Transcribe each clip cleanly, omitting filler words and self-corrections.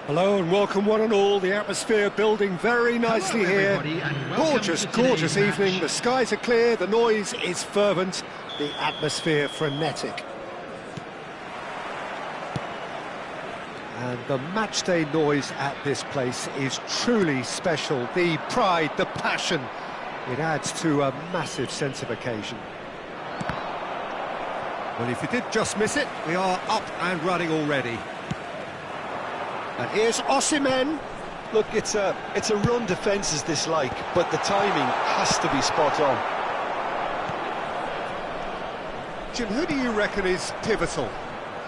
Hello and welcome one and all. The atmosphere building very nicely here. Gorgeous, gorgeous evening. The skies are clear, the noise is fervent, the atmosphere frenetic. And the matchday noise at this place is truly special. The pride, the passion, it adds to a massive sense of occasion. Well, if you did just miss it, we are up and running already. And here's Osimhen. Look, it's a run defence is dislike, but the timing has to be spot on. Jim, who do you reckon is pivotal?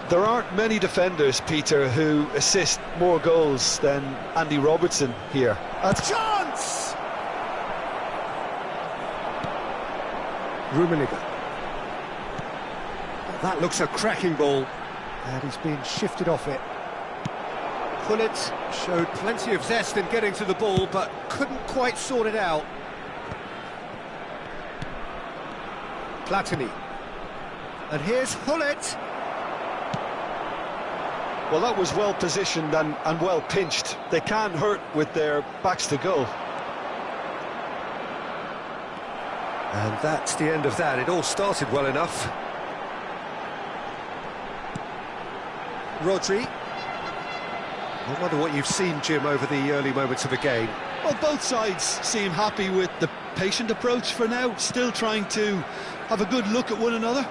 There aren't many defenders, Peter, who assist more goals than Andy Robertson here. A chance! Rummenigge. That looks a cracking ball, and he's been shifted off it. Gullit showed plenty of zest in getting to the ball, but couldn't quite sort it out. Platini. And here's Gullit. Well, that was well positioned and well pinched. They can't hurt with their backs to goal. And that's the end of that. It all started well enough. Rodri. I wonder what you've seen, Jim, over the early moments of the game. Well, both sides seem happy with the patient approach for now, still trying to have a good look at one another.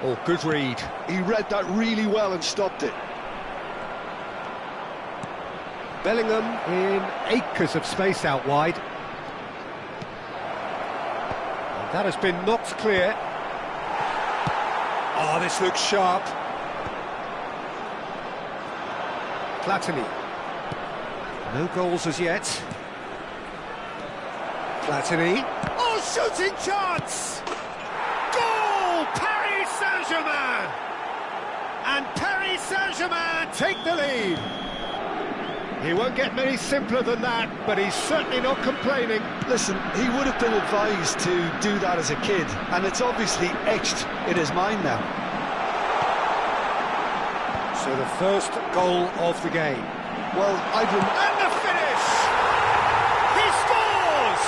Oh, good read. He read that really well and stopped it. Bellingham in acres of space out wide. And that has been knocked clear. Oh, this looks sharp. Platini. No goals as yet. Platini. Oh, shooting chance! Goal! Paris Saint-Germain! And Paris Saint-Germain take the lead. He won't get many simpler than that, but he's certainly not complaining. Listen, he would have been advised to do that as a kid, and it's obviously etched in his mind now. So the first goal of the game. Well, And the finish! He scores!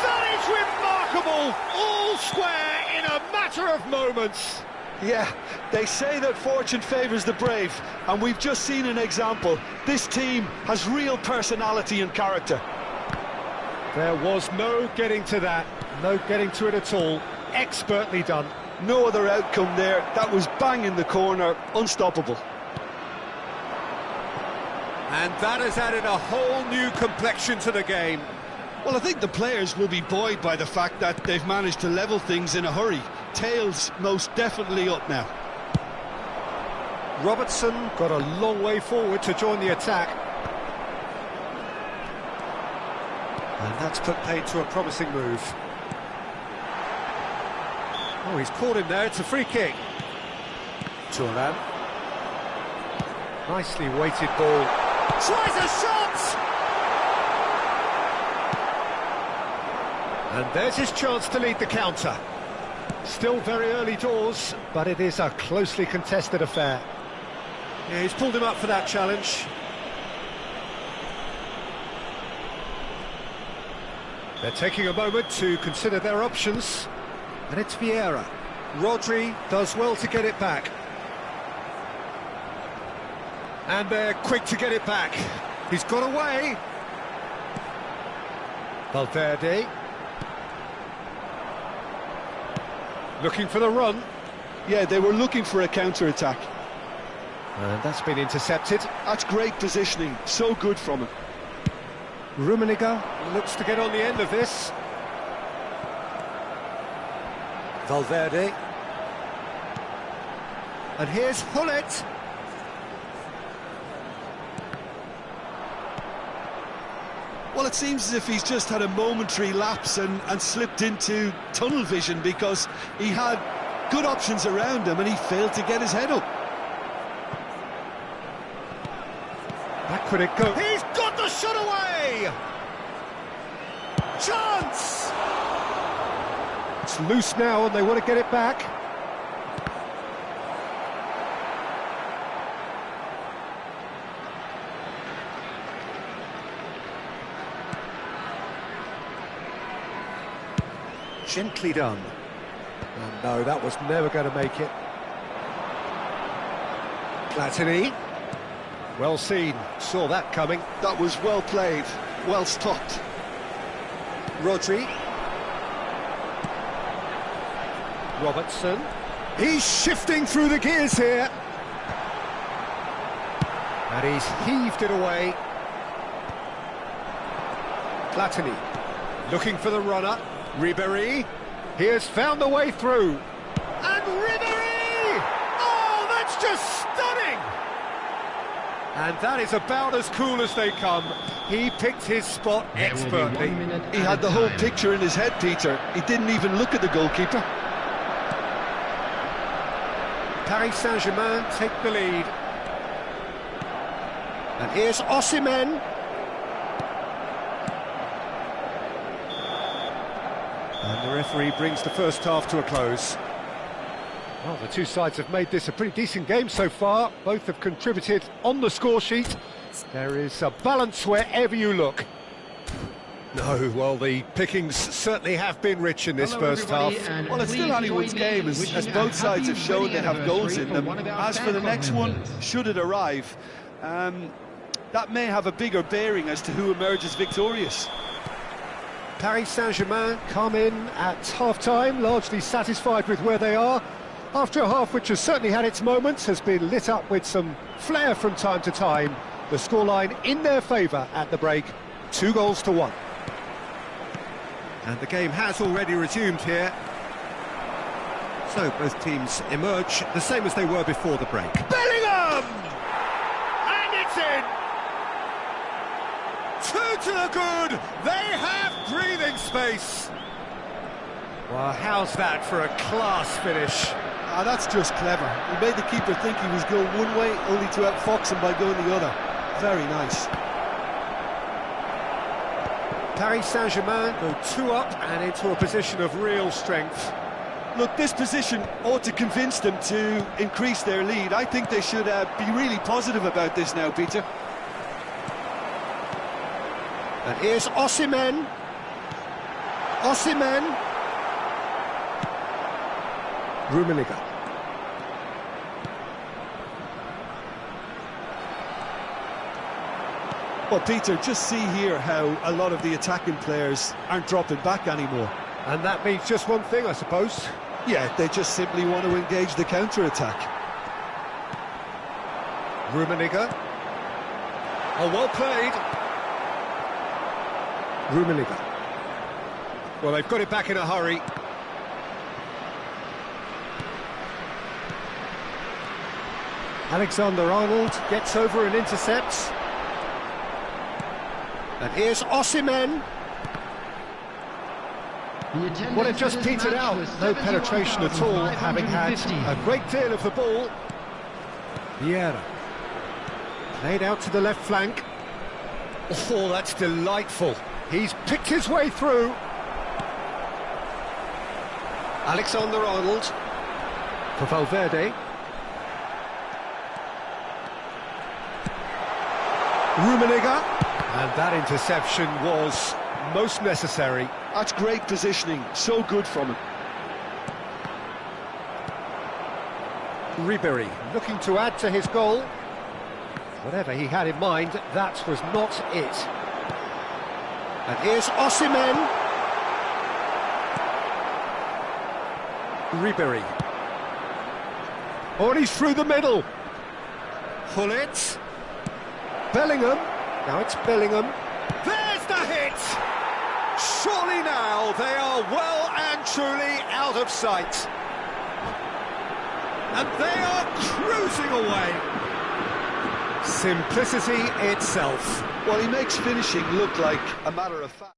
That is remarkable! All square in a matter of moments. Yeah, they say that fortune favours the brave, and we've just seen an example. This team has real personality and character. There was no getting to that, no getting to it at all. Expertly done. No other outcome there. That was bang in the corner, unstoppable. And that has added a whole new complexion to the game. Well, I think the players will be buoyed by the fact that they've managed to level things in a hurry. Tails most definitely up now. Robertson got a long way forward to join the attack. And that's put paid to a promising move. Oh, he's caught him there. It's a free kick. Thuan. Nicely weighted ball. Tries a shot! And there's his chance to lead the counter. Still very early doors, but it is a closely contested affair. Yeah, he's pulled him up for that challenge. They're taking a moment to consider their options. And it's Vieira. Rodri does well to get it back. And they're quick to get it back. He's got away. Valverde. Looking for the run. Yeah, they were looking for a counter-attack. And that's been intercepted. That's great positioning, so good from him. Rummenigge looks to get on the end of this. Valverde. And here's Gullit. Well, it seems as if he's just had a momentary lapse and slipped into tunnel vision, because he had good options around him and he failed to get his head up. Back could it go? He's got the shot away! Chance! It's loose now and they want to get it back. Gently done. And no, that was never going to make it. Platini. Well seen, saw that coming. That was well played, well stopped. Rodri. Robertson. He's shifting through the gears here. And he's heaved it away. Platini. Looking for the runner. Ribéry. He has found the way through. And Ribéry! Oh, that's just stunning! And that is about as cool as they come. He picked his spot expertly. He had the whole picture in his head, Peter. He didn't even look at the goalkeeper. Paris Saint-Germain take the lead. And here's Osimhen. And the referee brings the first half to a close. Well, the two sides have made this a pretty decent game so far. Both have contributed on the score sheet. There is a balance wherever you look. No, well, the pickings certainly have been rich in this first half. Well, it's still anyone's game, as both sides have shown they have goals in them. As for the next one, should it arrive, that may have a bigger bearing as to who emerges victorious. Paris Saint-Germain come in at half-time, largely satisfied with where they are. After a half which has certainly had its moments, has been lit up with some flair from time to time. The scoreline in their favour at the break, 2-1. And the game has already resumed here. So both teams emerge the same as they were before the break. Bellingham! And it's in! Two to the good! They have breathing space! Well, how's that for a class finish? Ah, that's just clever. He made the keeper think he was going one way, only to outfox him by going the other. Very nice. Paris Saint-Germain go 2 up and into a position of real strength. Look, this position ought to convince them to increase their lead. I think they should be really positive about this now, Peter. And here's Osimhen. Osimhen. Rummenigge. Well, Peter, just see here how a lot of the attacking players aren't dropping back anymore. And that means just one thing, I suppose. Yeah, they just simply want to engage the counter-attack. Rummenigge. Oh, well played. Rummenigge. Well, they've got it back in a hurry. Alexander-Arnold gets over and intercepts. And here's Osimhen. Well, it just petered out. No penetration at all, having had a great deal of the ball. Vieira. Played out to the left flank. Oh, that's delightful. He's picked his way through. Alexander-Arnold. For Valverde. Rummenigge. And that interception was most necessary. That's great positioning, so good from him. Ribéry looking to add to his goal. Whatever he had in mind, that was not it. And here's Osimhen. Ribéry. Oh, and he's through the middle. Hullet. Bellingham. Now it's Bellingham. There's the hit! Surely now they are well and truly out of sight. And they are cruising away. Simplicity itself. Well, he makes finishing look like a matter of fact.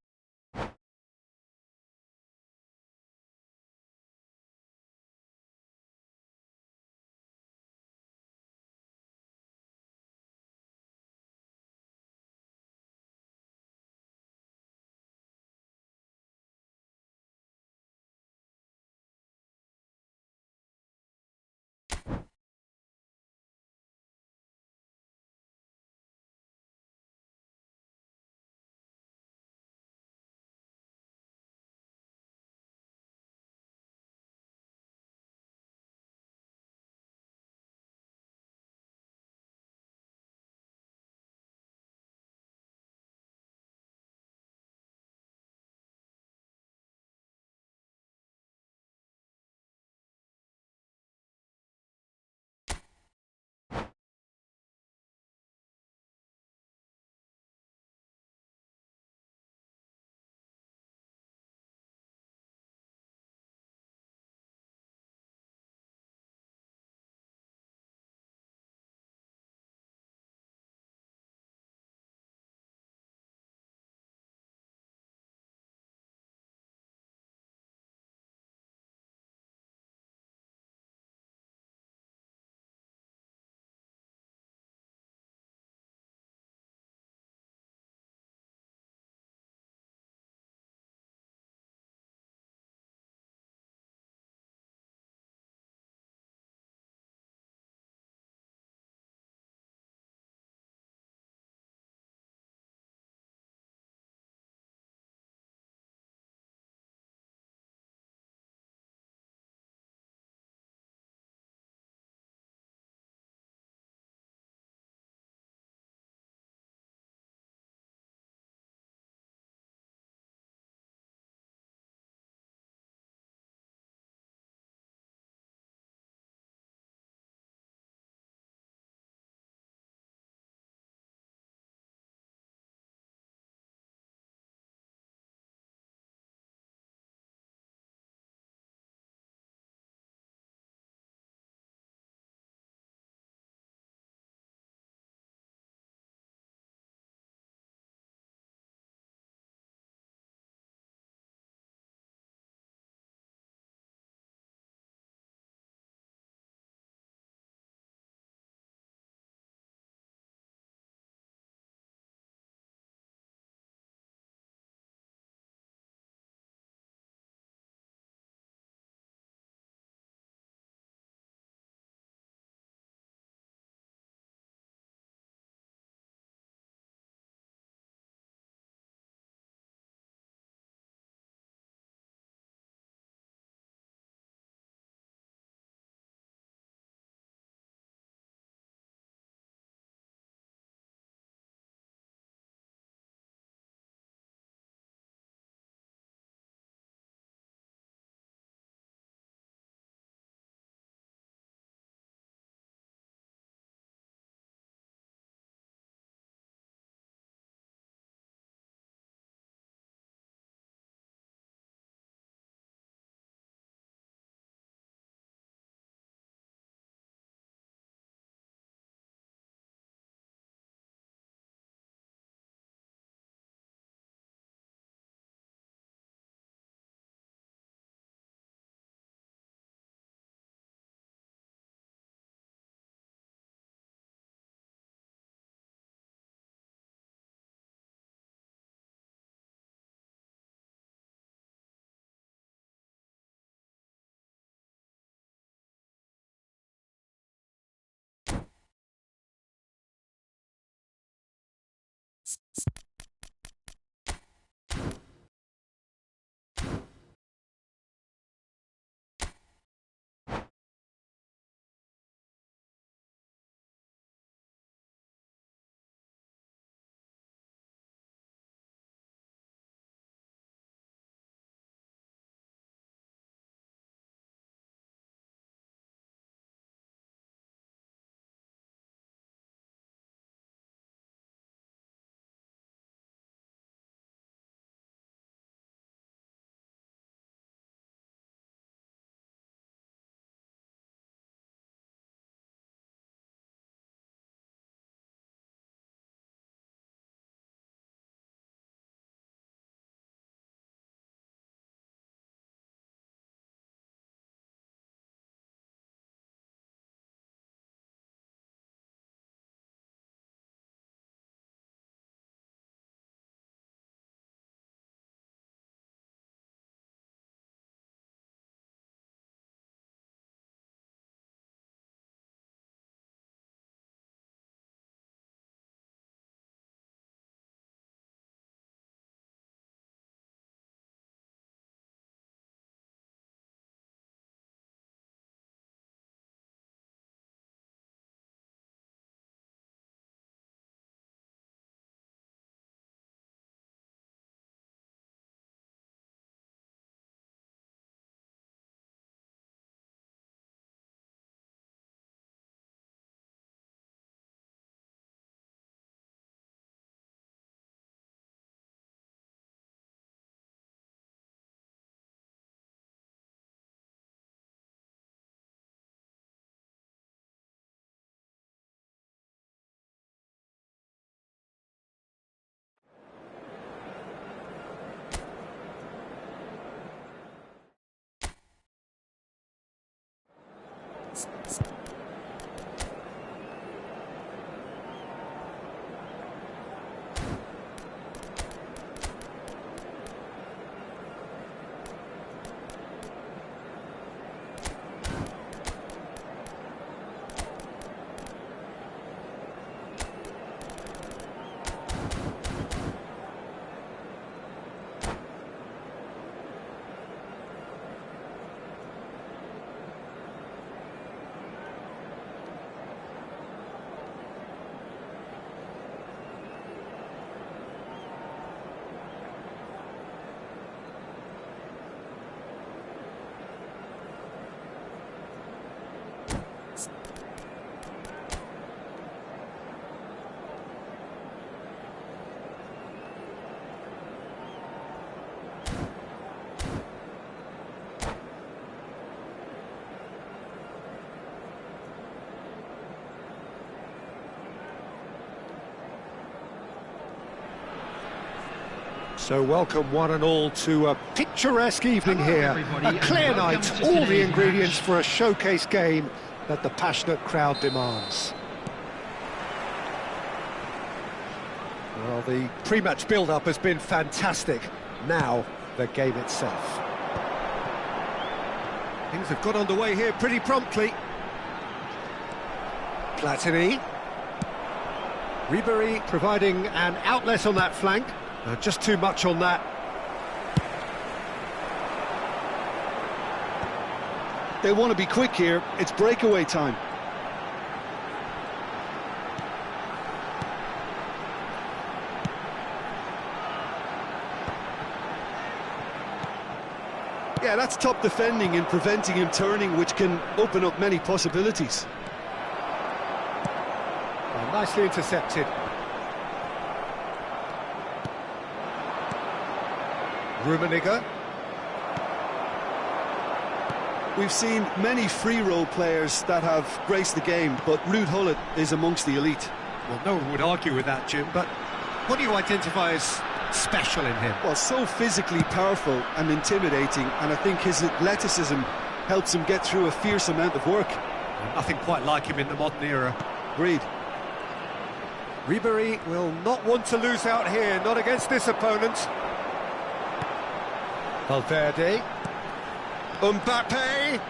So welcome one and all to a picturesque evening here, a clear night, all the ingredients for a showcase game that the passionate crowd demands. Well, the pre-match build-up has been fantastic. Now, the game itself. Things have got underway here pretty promptly. Platini. Ribery providing an outlet on that flank. Just too much on that. They want to be quick here. It's breakaway time. Yeah, that's top defending and preventing him turning, which can open up many possibilities. Well, nicely intercepted. Rummenigge. We've seen many free role players that have graced the game, but Ruud Gullit is amongst the elite. Well, no one would argue with that, Jim, but what do you identify as special in him? Well, so physically powerful and intimidating, and I think his athleticism helps him get through a fierce amount of work. Nothing quite like him in the modern era. Agreed. Ribery will not want to lose out here, not against this opponent. Valverde. Mbappe.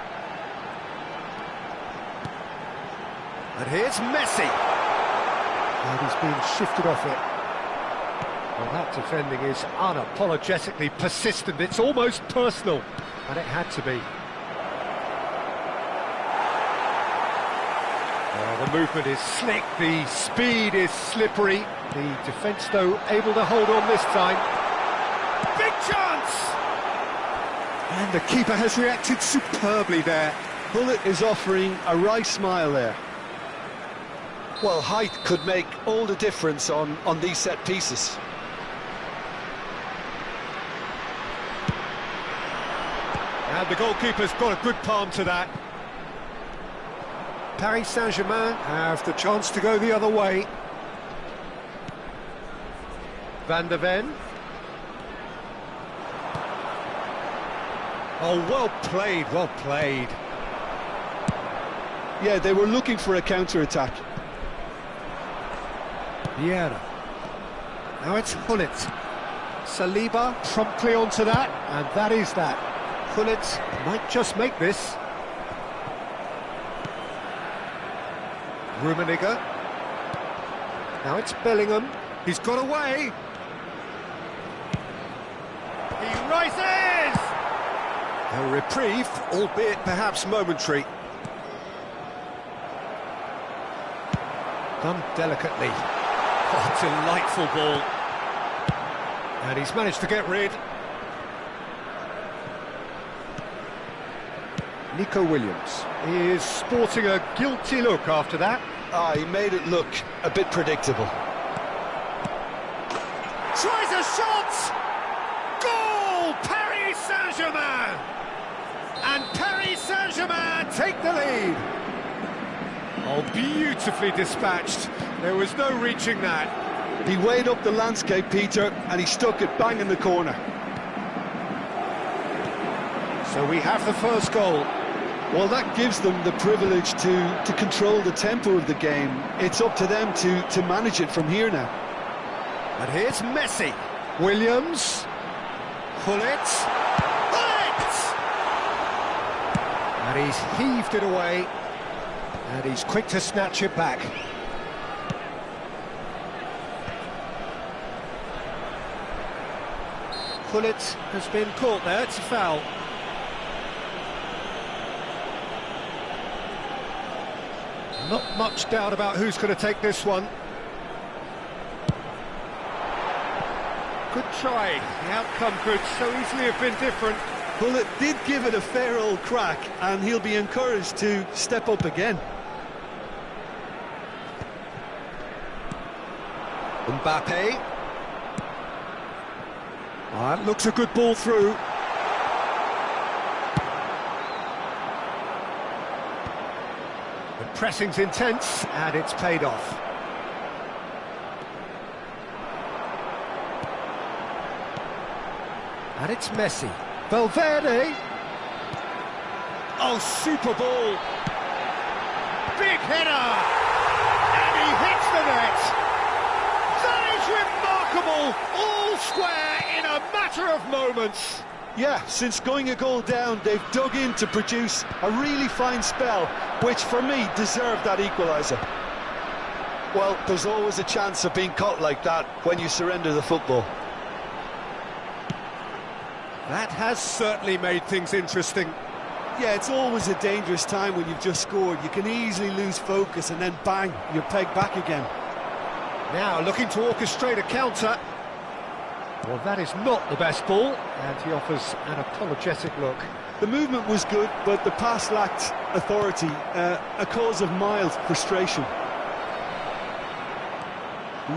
And here's Messi. And he's been shifted off it. Well, that defending is unapologetically persistent. It's almost personal, and it had to be. Well, the movement is slick, the speed is slippery. The defence, though, able to hold on this time. Big chance! And the keeper has reacted superbly there. Bullet is offering a wry smile there. Well, height could make all the difference on these set pieces. And the goalkeeper's got a good palm to that. Paris Saint-Germain have the chance to go the other way. Van der Ven. Oh, well played, well played. Yeah, they were looking for a counter-attack. Vieira. Now it's Gullit. Saliba promptly onto that, and that is that. Gullit might just make this. Rummenigge. Now it's Bellingham. He's got away. He rises! A reprieve, albeit perhaps momentary. Done delicately. Oh, delightful ball. And he's managed to get rid. Nico Williams is sporting a guilty look after that. Ah, he made it look a bit predictable. Tries a shot! Goal! Paris Saint-Germain! And Paris Saint-Germain take the lead. Oh, beautifully dispatched. There was no reaching that. He weighed up the landscape, Peter, and he stuck it bang in the corner. So we have the first goal. Well, that gives them the privilege to control the tempo of the game. It's up to them to manage it from here now. And here's Messi. Williams. Gullit. Gullit! And he's heaved it away. And he's quick to snatch it back. Gullit has been caught there, it's a foul. Not much doubt about who's going to take this one. Good try, the outcome could so easily have been different. Bullet did give it a fair old crack, and he'll be encouraged to step up again. Mbappe. That looks a good ball through. The pressing's intense, and it's paid off. And it's Messi. Valverde. Oh, super ball. Big header. And he hits the net. That is remarkable. All square in a matter of moments. Yeah, since going a goal down, they've dug in to produce a really fine spell, which for me deserved that equaliser. Well, there's always a chance of being caught like that when you surrender the football. That has certainly made things interesting. Yeah, it's always a dangerous time when you've just scored. You can easily lose focus and then bang, you're pegged back again. Now looking to orchestrate a counter. Well, that is not the best ball, and he offers an apologetic look. The movement was good, but the pass lacked authority, a cause of mild frustration.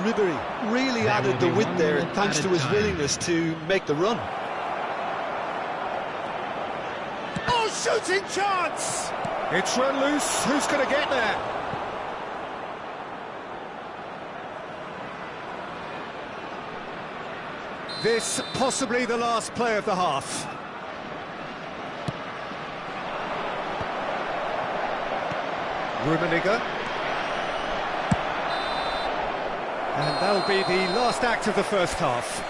Ribéry really added the width there thanks to his willingness to make the run. Oh, shooting chance! It's run loose. Who's going to get there? This possibly the last play of the half. Rummenigge. And that'll be the last act of the first half.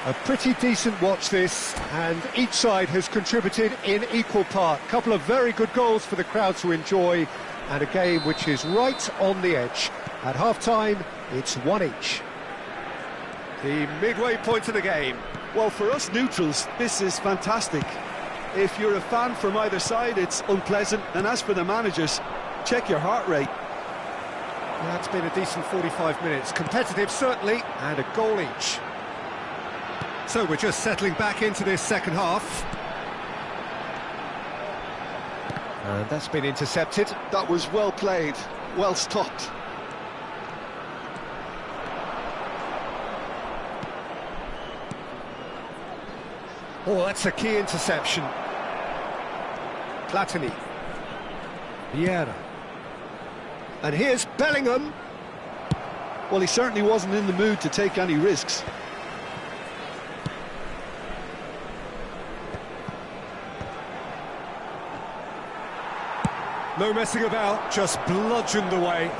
A pretty decent watch this, and each side has contributed in equal part. A couple of very good goals for the crowd to enjoy, and a game which is right on the edge. At half-time, it's 1 each. The midway point of the game. Well, for us neutrals, this is fantastic. If you're a fan from either side, it's unpleasant. And as for the managers, check your heart rate. That's been a decent 45 minutes. Competitive, certainly, and a goal each. So we're just settling back into this second half. And that's been intercepted. That was well played, well stopped. Oh, that's a key interception. Platini. Vieira. And here's Bellingham. Well, he certainly wasn't in the mood to take any risks. No messing about, just bludgeoned away.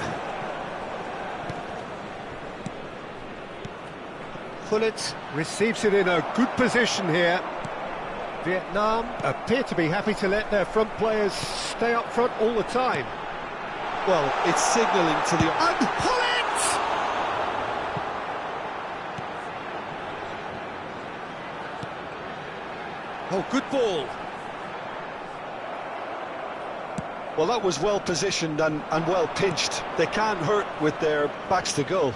Pullet receives it in a good position here. Vietnam appear to be happy to let their front players stay up front all the time. Well, it's signalling to the... And Pullet! Oh, good ball. Well, that was well positioned and well pinched. They can't hurt with their backs to goal.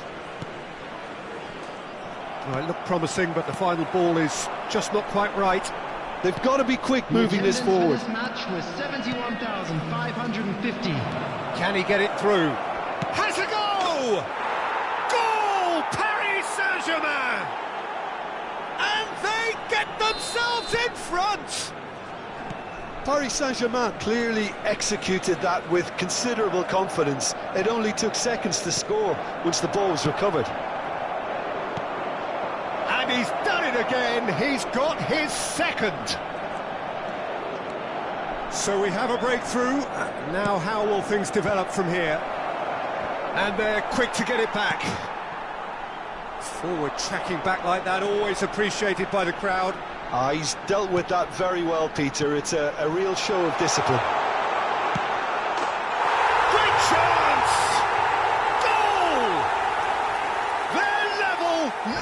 Well, it looked promising, but the final ball is just not quite right. They've got to be quick moving this forward. This match was 71,550. Can he get it through? Has a go! Goal! Paris Saint-Germain! And they get themselves in front! Paris Saint-Germain clearly executed that with considerable confidence. It only took seconds to score once the ball was recovered. And he's done it again. He's got his second. So we have a breakthrough. Now how will things develop from here? And they're quick to get it back. Forward tracking back like that, always appreciated by the crowd. He's dealt with that very well, Peter. It's a real show of discipline. Great chance! Goal! They're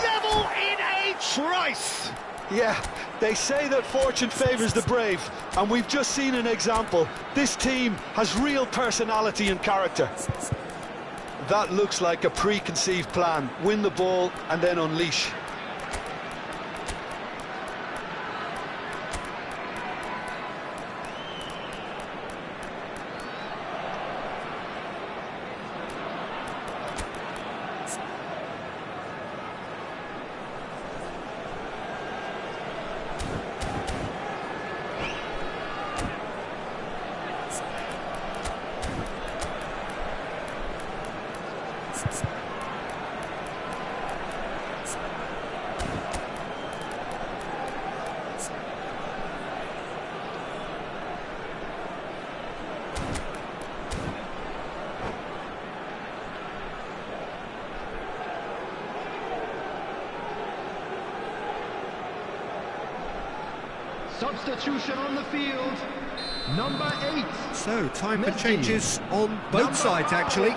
level in a trice. Yeah, they say that fortune favours the brave, and we've just seen an example. This team has real personality and character. That looks like a preconceived plan. Win the ball and then unleash. Substitution on the field, number 8. So, time for changes on both sides, actually.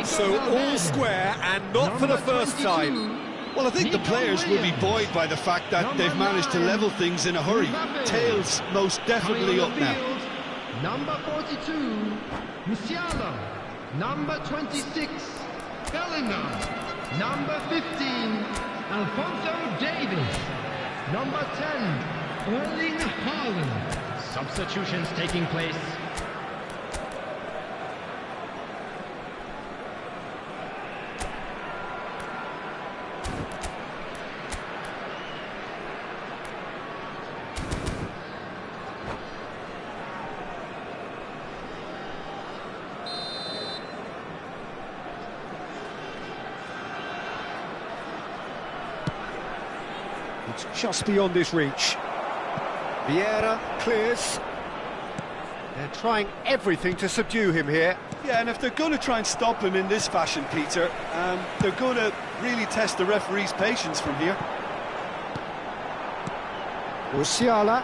So, all square, and not for the first time. Well, I think the players will be buoyed by the fact that they've managed to level things in a hurry. Tails most definitely up now. Number 42, Musiala. Number 26, Bellingham. Number 15, Alphonso Davies. Number 10, Erling Haaland. Substitutions taking place. It's just beyond his reach. Vieira clears. They're trying everything to subdue him here. Yeah, and if they're going to try and stop him in this fashion, Peter, they're going to really test the referee's patience from here. Musiala.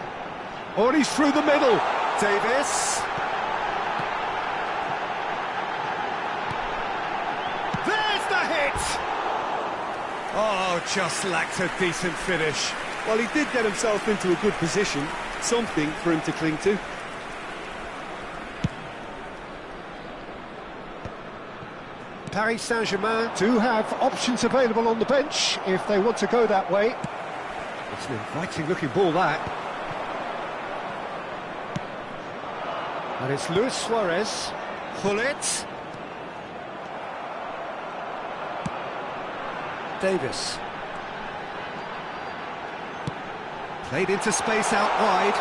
Oh, he's through the middle. Davis. There's the hit! Oh, just lacked a decent finish. Well, he did get himself into a good position, something for him to cling to. Paris Saint-Germain do have options available on the bench if they want to go that way. It's an inviting looking ball, that. And it's Luis Suarez. Hullet. Davis. Played into space out wide.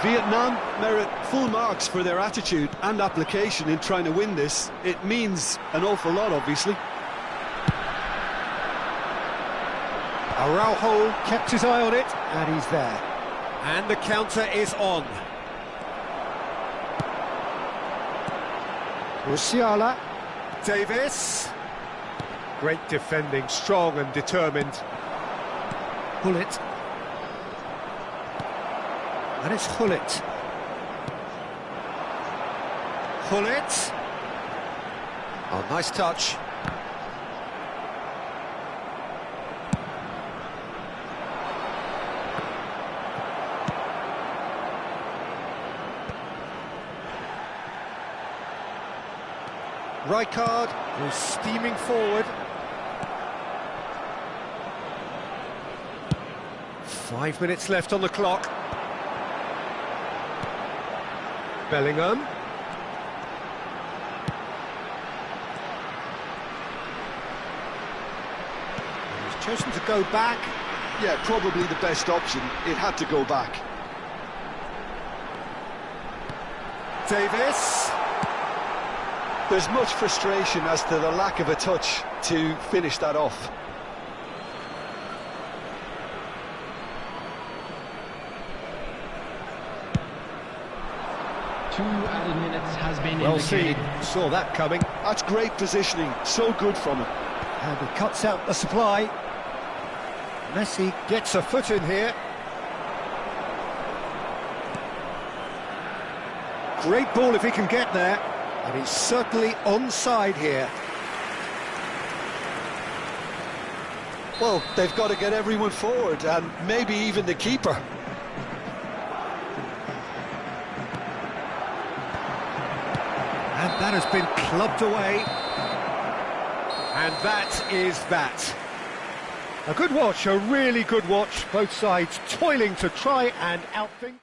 Vietnam merit full marks for their attitude and application in trying to win this. It means an awful lot, obviously. Araujo kept his eye on it, and he's there. And the counter is on. Musiala. Davis. Great defending, strong and determined. Hullet. And it's Hullet. Hullet. Oh, nice touch. Rijkaard, who's steaming forward. 5 minutes left on the clock. Bellingham. And he's chosen to go back. Yeah, probably the best option. It had to go back. Davis. There's much frustration as to the lack of a touch to finish that off. Two added minutes has been Well indicated. seen, saw that coming. That's great positioning, so good from him. And he cuts out the supply. Messi gets a foot in here. Great ball if he can get there. And he's certainly onside here. Well, they've got to get everyone forward, and maybe even the keeper. And that has been clubbed away. And that is that. A good watch, a really good watch. Both sides toiling to try and outthink.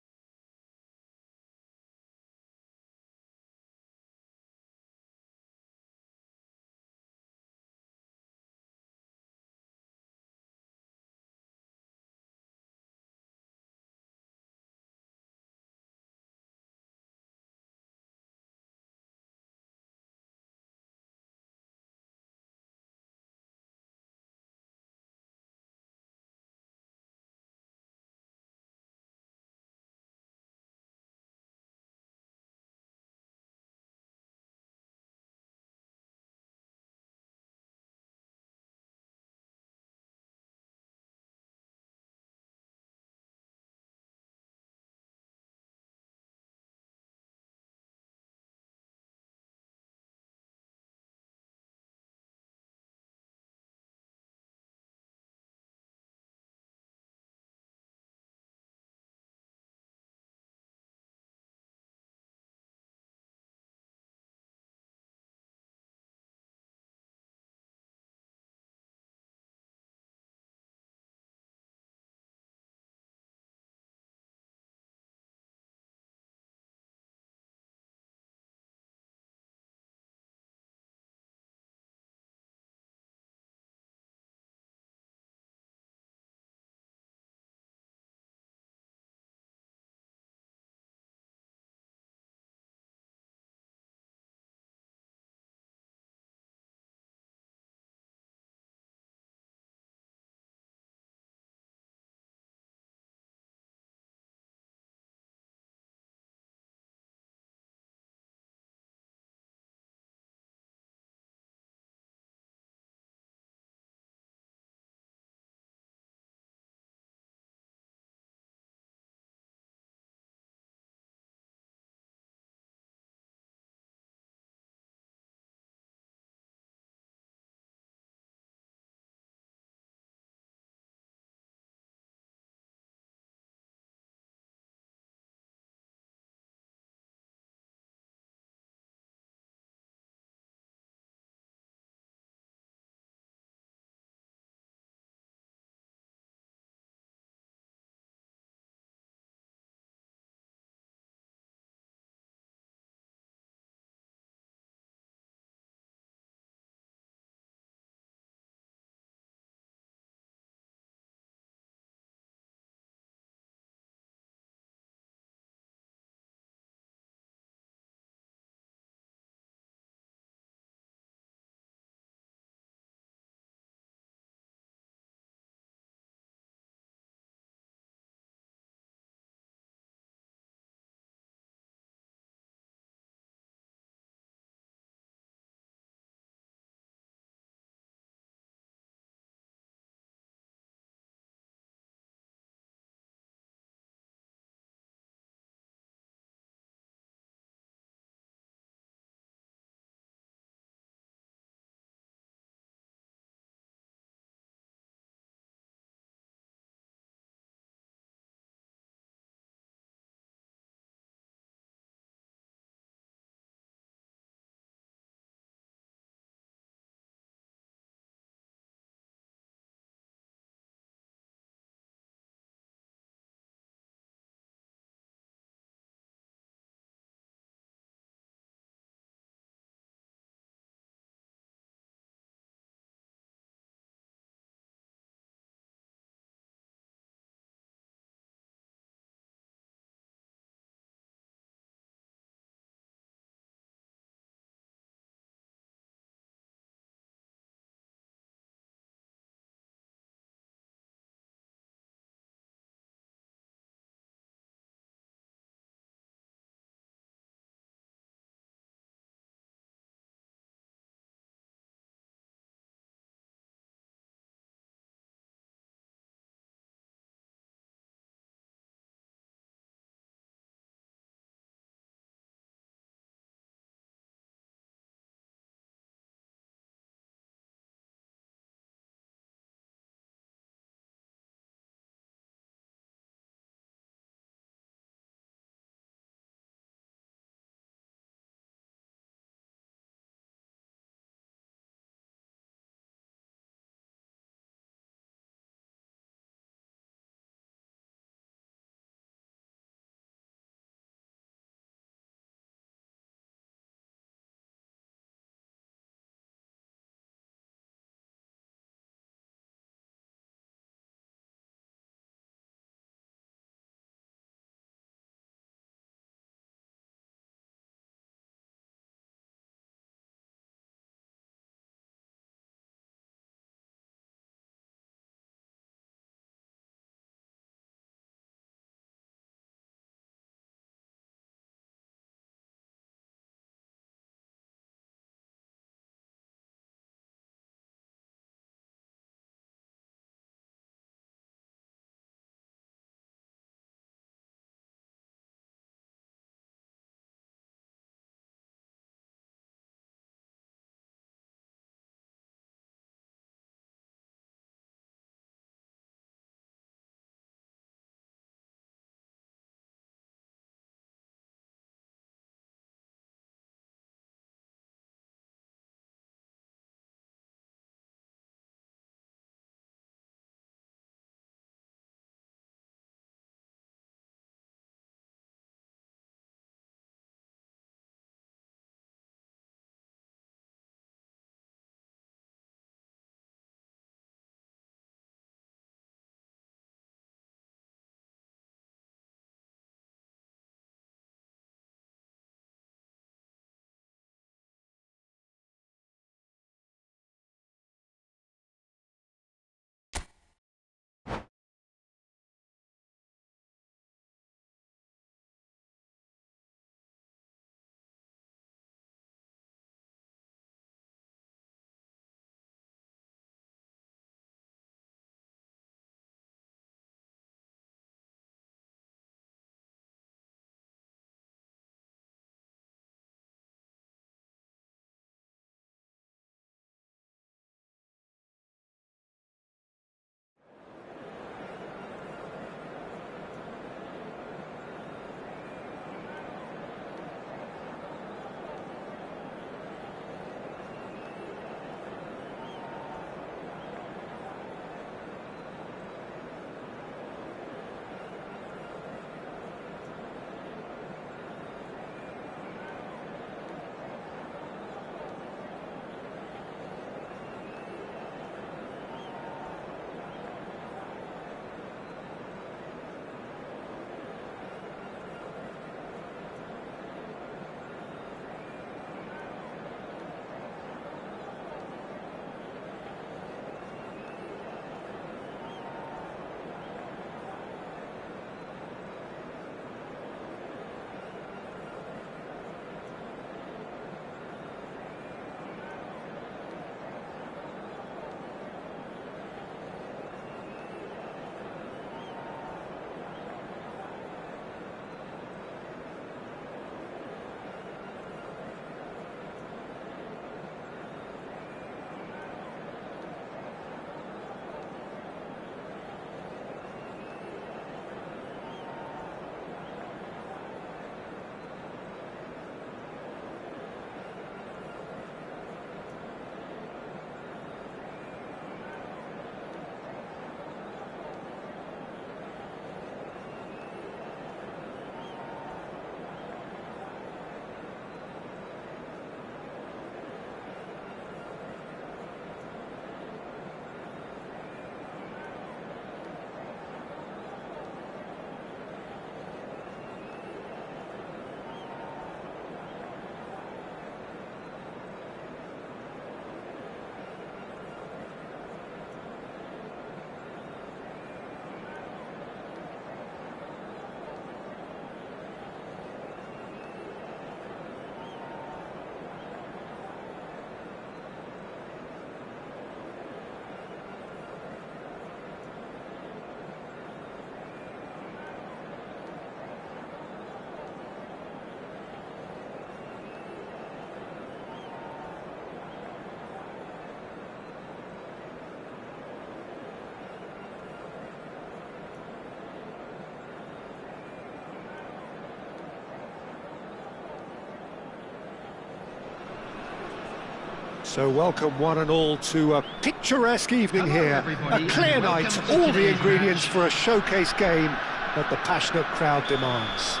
So welcome one and all to a picturesque evening here. A clear night, all the ingredients for a showcase game that the passionate crowd demands.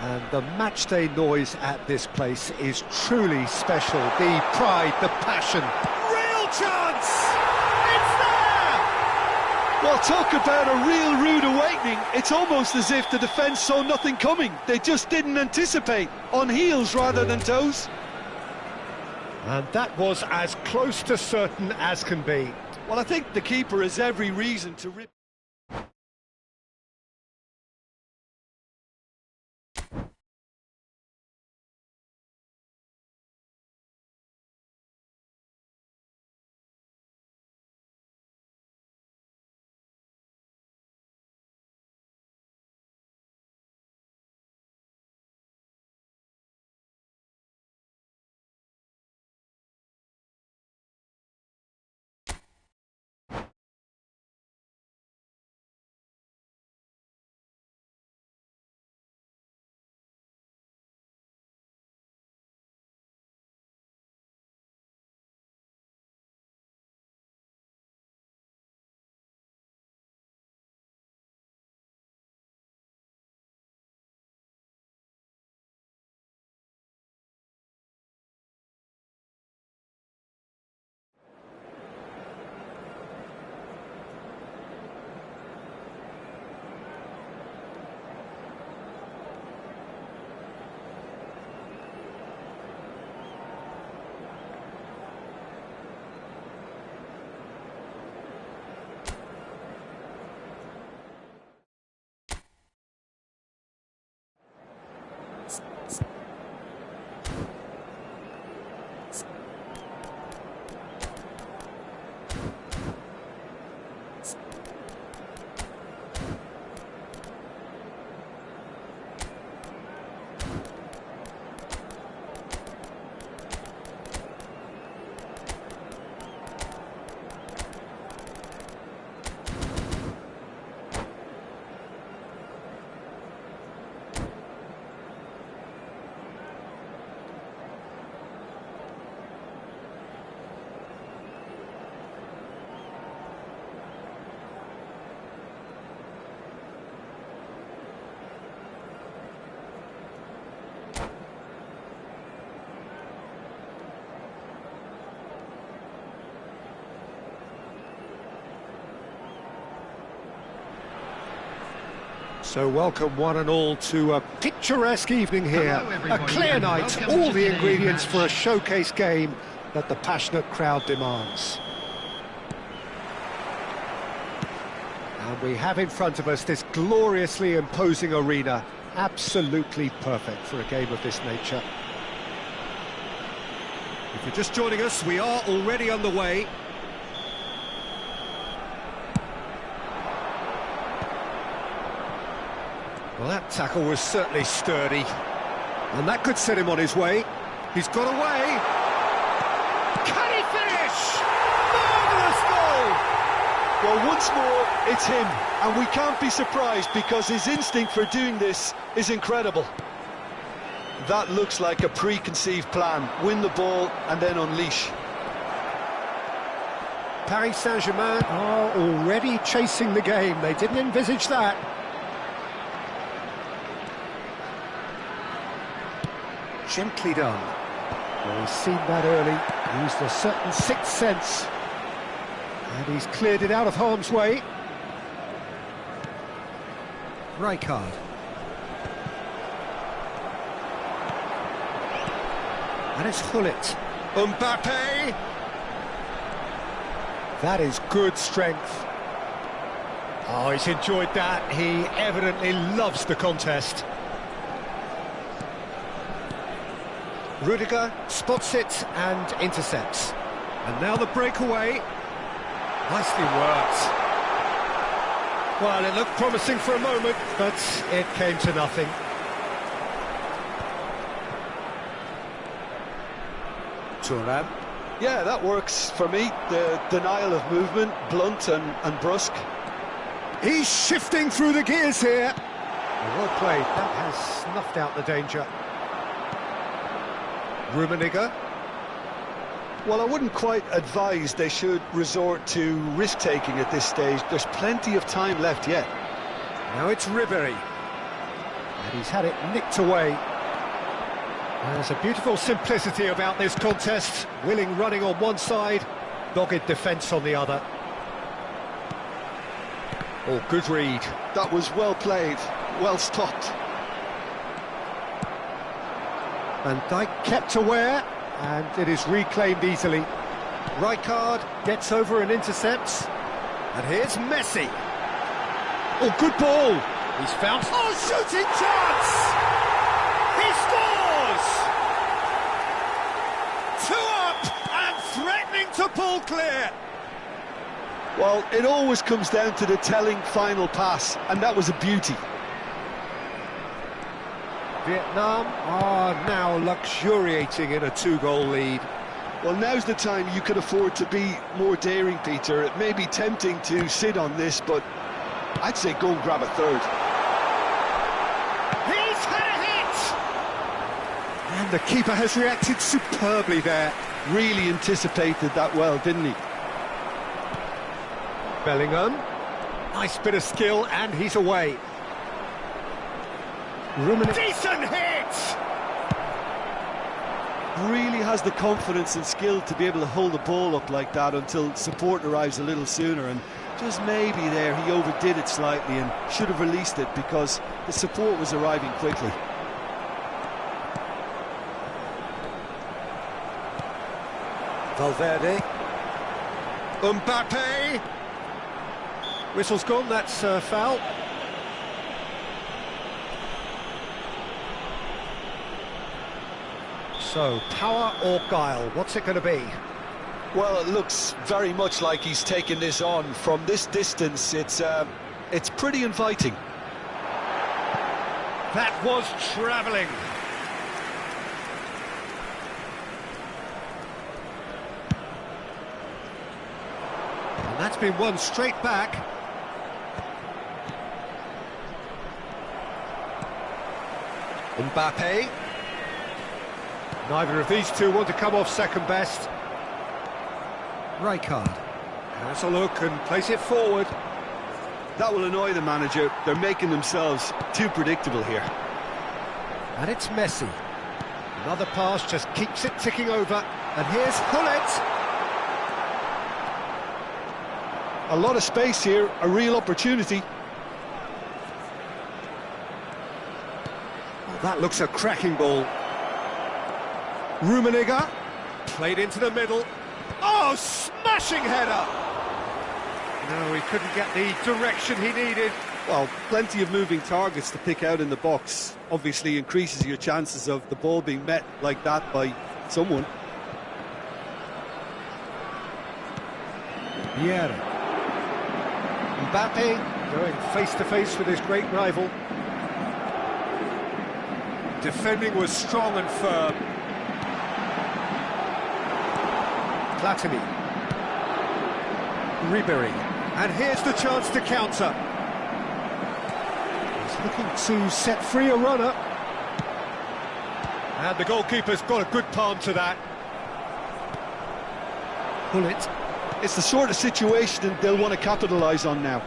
And the matchday noise at this place is truly special. The pride, the passion. Real chance! It's there! Well, talk about a real rude awakening. It's almost as if the defence saw nothing coming. They just didn't anticipate. On heels rather than toes. And that was as close to certain as can be. Well, I think the keeper has every reason to rip. So welcome one and all to a picturesque evening here. A clear night, all the ingredients for a showcase game that the passionate crowd demands. And we have in front of us this gloriously imposing arena, absolutely perfect for a game of this nature. If you're just joining us, we are already underway. Well, that tackle was certainly sturdy, and that could set him on his way. He's got away. Can he finish? Marvellous goal! Well, once more, it's him, and we can't be surprised because his instinct for doing this is incredible. That looks like a preconceived plan. Win the ball and then unleash. Paris Saint-Germain are already chasing the game. They didn't envisage that. Gently done. Well, he's seen that early, used a certain sixth sense, and he's cleared it out of harm's way. Rijkaard. And it's Gullit. Mbappe! That is good strength. Oh, he's enjoyed that. He evidently loves the contest. Rudiger spots it and intercepts. And now the breakaway. Nicely worked. Well, it looked promising for a moment, but it came to nothing. Thuram. Yeah, that works for me. The denial of movement, blunt and brusque. He's shifting through the gears here. Well played. That has snuffed out the danger. Rummenigge. Well, I wouldn't quite advise they should resort to risk-taking at this stage. There's plenty of time left yet. Now it's Ribéry. And he's had it nicked away. There's a beautiful simplicity about this contest. Willing running on one side, dogged defence on the other. Oh, good read. That was well played, well stopped. Van Dijk kept aware, and it is reclaimed easily. Rijkaard gets over and intercepts. And here's Messi. Oh, good ball. He's found... Oh, shooting chance! He scores! 2 up and threatening to pull clear. Well, it always comes down to the telling final pass, and that was a beauty. Vietnam are now luxuriating in a 2-goal lead. Well, now's the time you can afford to be more daring, Peter. It may be tempting to sit on this, but I'd say go and grab a third. He's had a hit! And the keeper has reacted superbly there. Really anticipated that well, didn't he? Bellingham. Nice bit of skill, and he's away. Decent hit! Really has the confidence and skill to be able to hold the ball up like that until support arrives a little sooner, and just maybe there he overdid it slightly and should have released it because the support was arriving quickly. Valverde. Mbappe. Whistle's gone, that's foul. So, power or guile, what's it going to be? Well, it looks very much like he's taken this on. From this distance, it's pretty inviting. That was travelling. And that's been won straight back. Mbappe. Neither of these two want to come off second best. Rijkaard has a look and place it forward. That will annoy the manager. They're making themselves too predictable here. And it's Messi. Another pass just keeps it ticking over. And here's Hullet. A lot of space here, a real opportunity. Oh, that looks a cracking ball. Rummenigge, played into the middle. Oh, smashing header! No, he couldn't get the direction he needed. Well, plenty of moving targets to pick out in the box. Obviously increases your chances of the ball being met like that by someone. Vieira. Mbappe going face-to-face with his great rival. Defending was strong and firm. Platini. Ribéry. And here's the chance to counter. He's looking to set free a runner. And the goalkeeper's got a good palm to that. Hullet. It's the sort of situation they'll want to capitalise on now.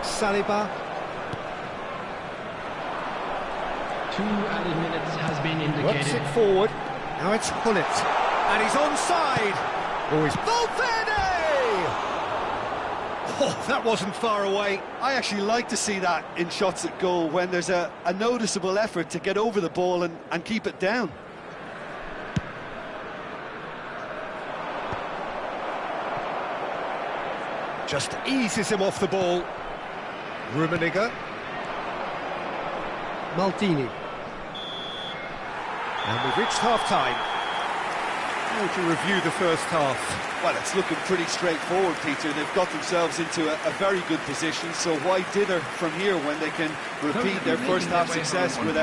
Saliba. 2 added minutes has been indicated. Works it forward. Now it's Hullet. And he's onside. Oh, he's Valverde! Oh, that wasn't far away. I actually like to see that in shots at goal when there's a noticeable effort to get over the ball and keep it down. Just eases him off the ball. Rummenigge. Maldini. And we've reached half-time. Now to review the first half. Well, it's looking pretty straightforward, Peter. They've got themselves into a very good position, so why dither from here when they can repeat their first half success with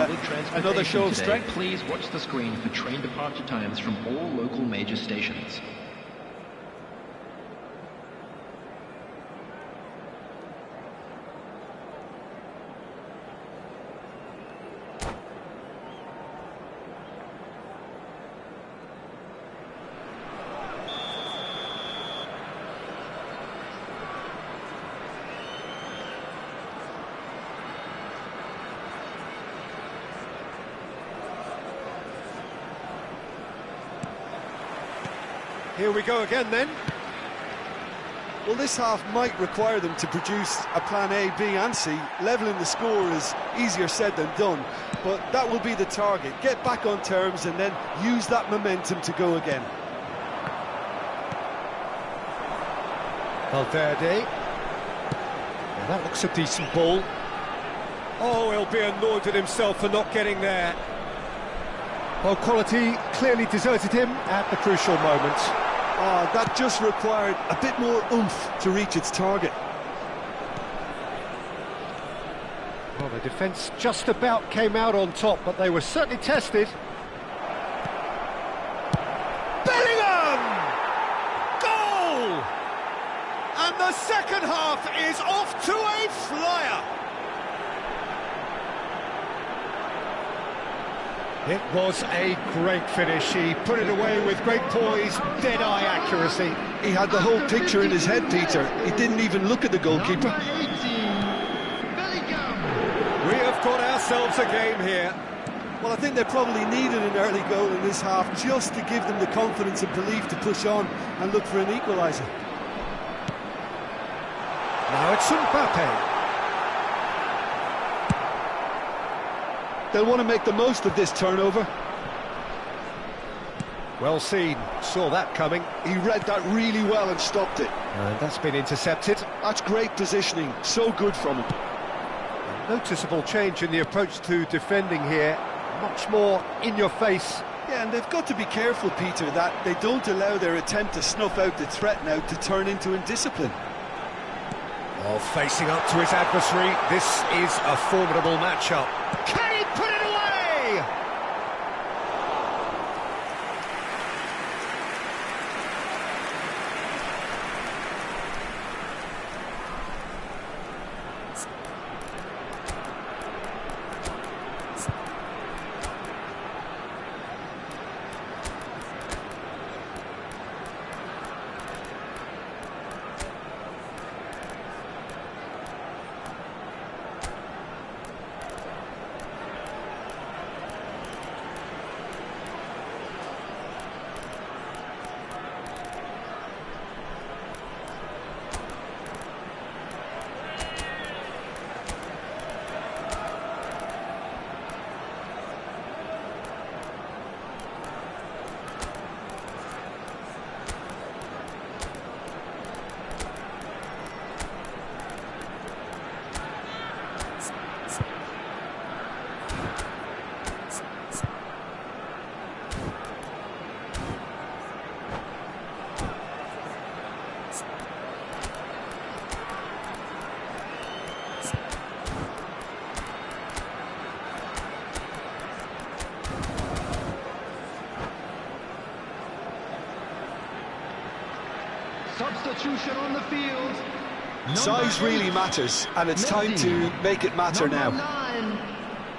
another show of strength? Please watch the screen for train departure times from all local major stations. Here we go again then. Well, this half might require them to produce a plan A, B and C. Levelling the score is easier said than done, but that will be the target. Get back on terms and then use that momentum to go again. Valverde. Yeah, that looks a decent ball. Oh, he'll be annoyed at himself for not getting there. Well, quality clearly deserted him at the crucial moment. Oh, that just required a bit more oomph to reach its target. Well, the defence just about came out on top, but they were certainly tested. Bellingham! Goal! And the second half is off to a flyer. It was a great finish. He put it away with great poise, dead-eye accuracy. He had the whole picture in his head, Peter. He didn't even look at the goalkeeper. We have got ourselves a game here. Well, I think they probably needed an early goal in this half just to give them the confidence and belief to push on and look for an equaliser. Now it's Mbappe. They'll want to make the most of this turnover. Well seen, saw that coming. He read that really well and stopped it. And that's been intercepted. That's great positioning, so good from him. A noticeable change in the approach to defending here, much more in your face. Yeah, and they've got to be careful, Peter, that they don't allow their attempt to snuff out the threat now to turn into indiscipline. Well, facing up to his adversary, this is a formidable matchup. Can he put it away? Substitution on the field. Size really matters, and it's time to make it matter now. Number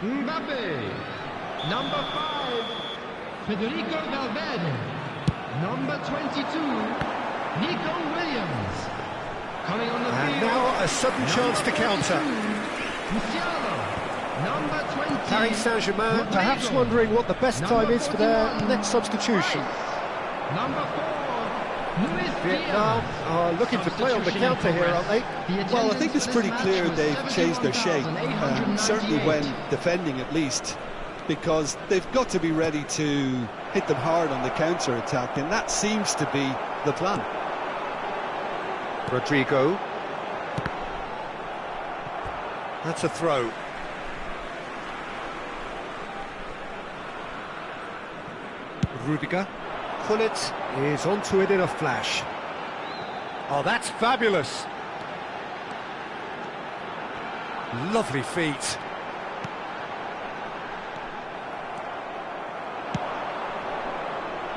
9, Mbappe. Number 5, Federico Valverde. Number 22, Nico Williams. Coming on the And field. now a sudden chance to counter. Musiala. Number 20. Paris Saint-Germain perhaps wondering what the best time is for their next substitution. Number 4, Luis Vietnam are looking to play on the counter here, aren't they? Well, I think it's pretty clear they've changed their shape, certainly when defending at least, because they've got to be ready to hit them hard on the counter-attack, and that seems to be the plan. Rodrigo. That's a throw. Rudiger. Gullit is onto it in a flash. Oh, that's fabulous. Lovely feet.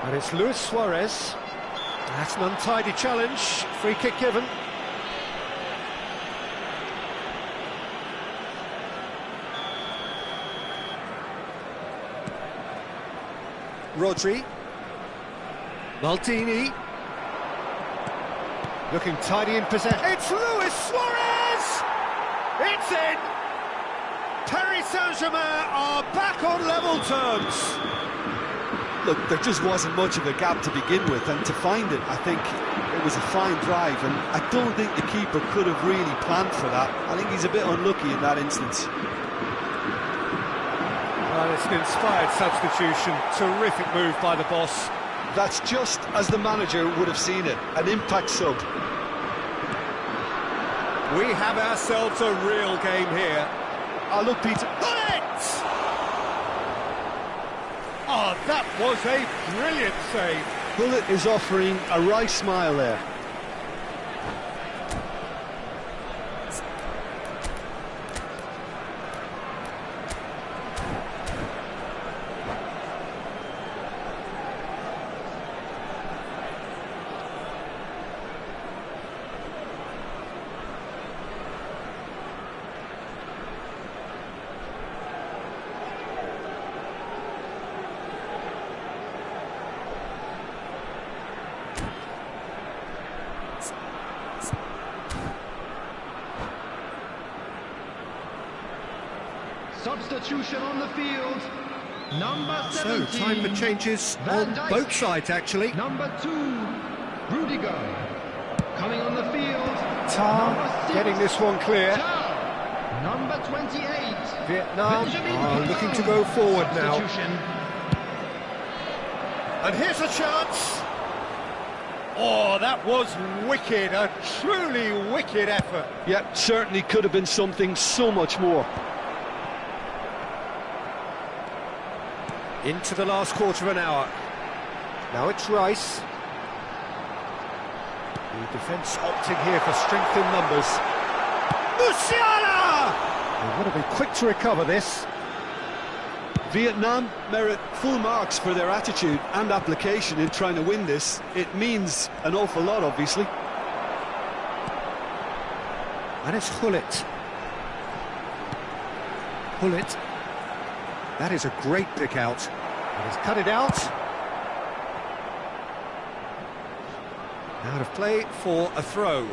And it's Luis Suarez. That's an untidy challenge. Free kick given. Rodri. Maldini. Looking tidy in possession. It's Luis Suarez! It's in! Paris Saint-Germain are back on level terms. Look, there just wasn't much of a gap to begin with, and to find it, I think it was a fine drive, and I don't think the keeper could have really planned for that. I think he's a bit unlucky in that instance. Well, it's an inspired substitution. Terrific move by the boss. That's just as the manager would have seen it, an impact sub. We have ourselves a real game here. Oh, look, Peter. Bullet! Oh, that was a brilliant save. Bullet is offering a wry smile there. Substitution on the field. Number 17. So, time for changes on both sides, actually. Number 2, Rudiger. Coming on the field. Tar getting this one clear. Tar. Number 28. Vietnam are looking to go forward now. And here's a chance. Oh, that was wicked. A truly wicked effort. Yep, certainly could have been something so much more. Into the last quarter of an hour. Now it's Rice. The defence opting here for strength in numbers. Musiala! They want to be quick to recover this. Vietnam merit full marks for their attitude and application in trying to win this. It means an awful lot, obviously. And it's Hullet. Hullet. That is a great pick out. And he's cut it out. Out of play for a throw.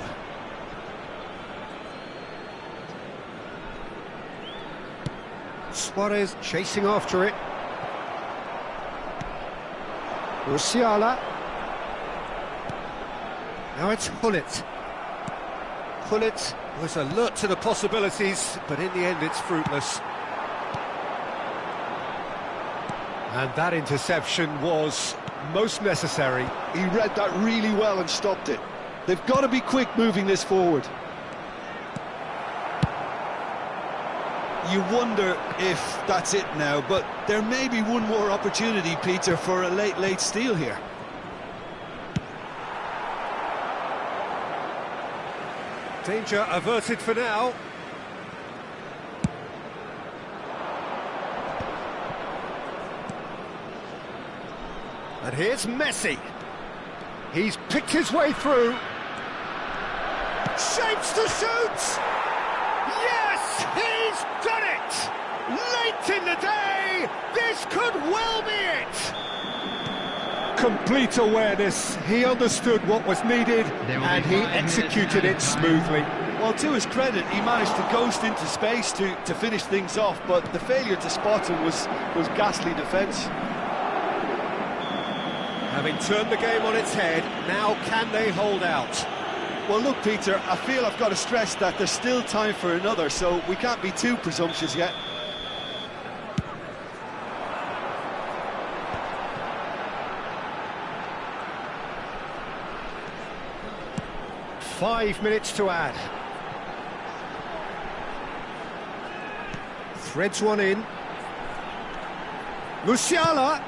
Suarez chasing after it. Musiala. Now it's Hullet. Hullet was alert to the possibilities, but in the end it's fruitless. And that interception was most necessary. He read that really well and stopped it. They've got to be quick moving this forward. You wonder if that's it now, but there may be one more opportunity, Peter, for a late steal here. Danger averted for now. And here's Messi. He's picked his way through. Shapes to shoot! Yes, he's done it! Late in the day, this could well be it! Complete awareness, he understood what was needed and he executed it smoothly. Well, to his credit, he managed to ghost into space to finish things off, but the failure to spot him was ghastly defence. Having turned the game on its head, now can they hold out? Well, look, Peter, I feel I've got to stress that there's still time for another, so we can't be too presumptuous yet. Five minutes to add. Threads one in. Musiala.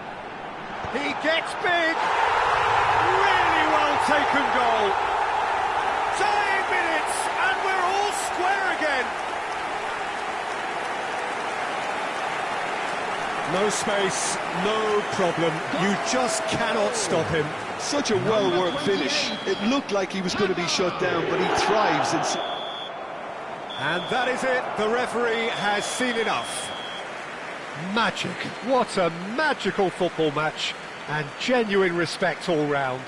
He gets big. Really well taken goal. 9 minutes and we're all square again. No space, no problem. You just cannot stop him. Such a well-worked finish. It looked like he was going to be shut down, but he thrives in... And that is it. The referee has seen enough. Magic. What a magical football match. And genuine respect all round.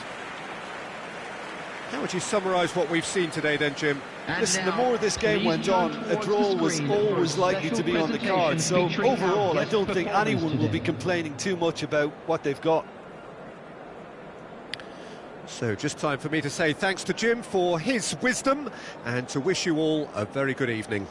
How would you summarise what we've seen today then, Jim? Listen, the more this game went on, a draw was always likely to be on the card, so overall I don't think anyone will be complaining too much about what they've got. So just time for me to say thanks to Jim for his wisdom and to wish you all a very good evening.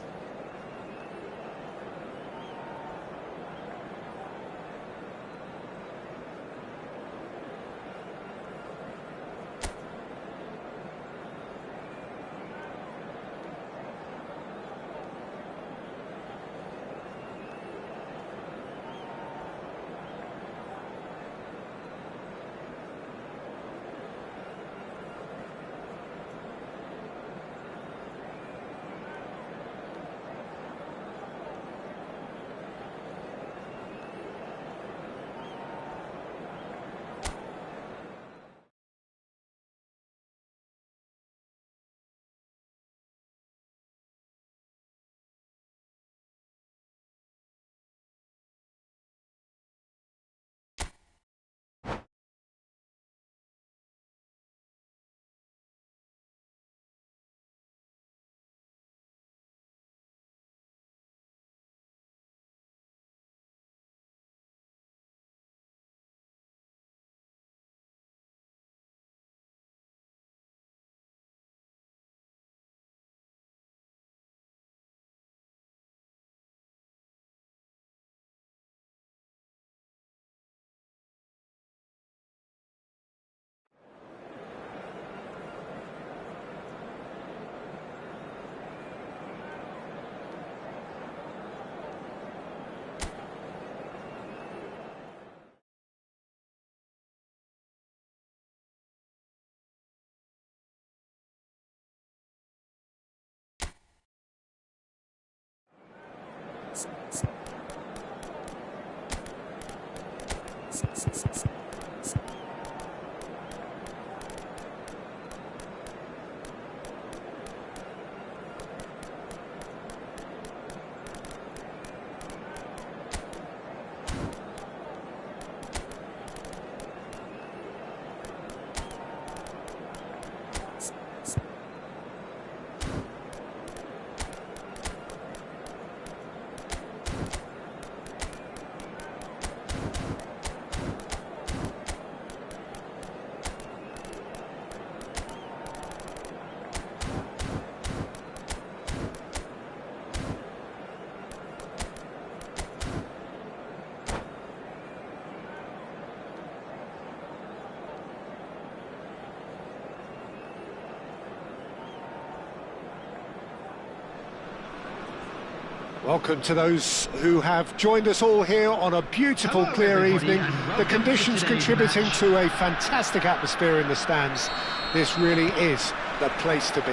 Welcome to those who have joined us all here on a beautiful, clear evening. The conditions contributing to a fantastic atmosphere in the stands. This really is the place to be.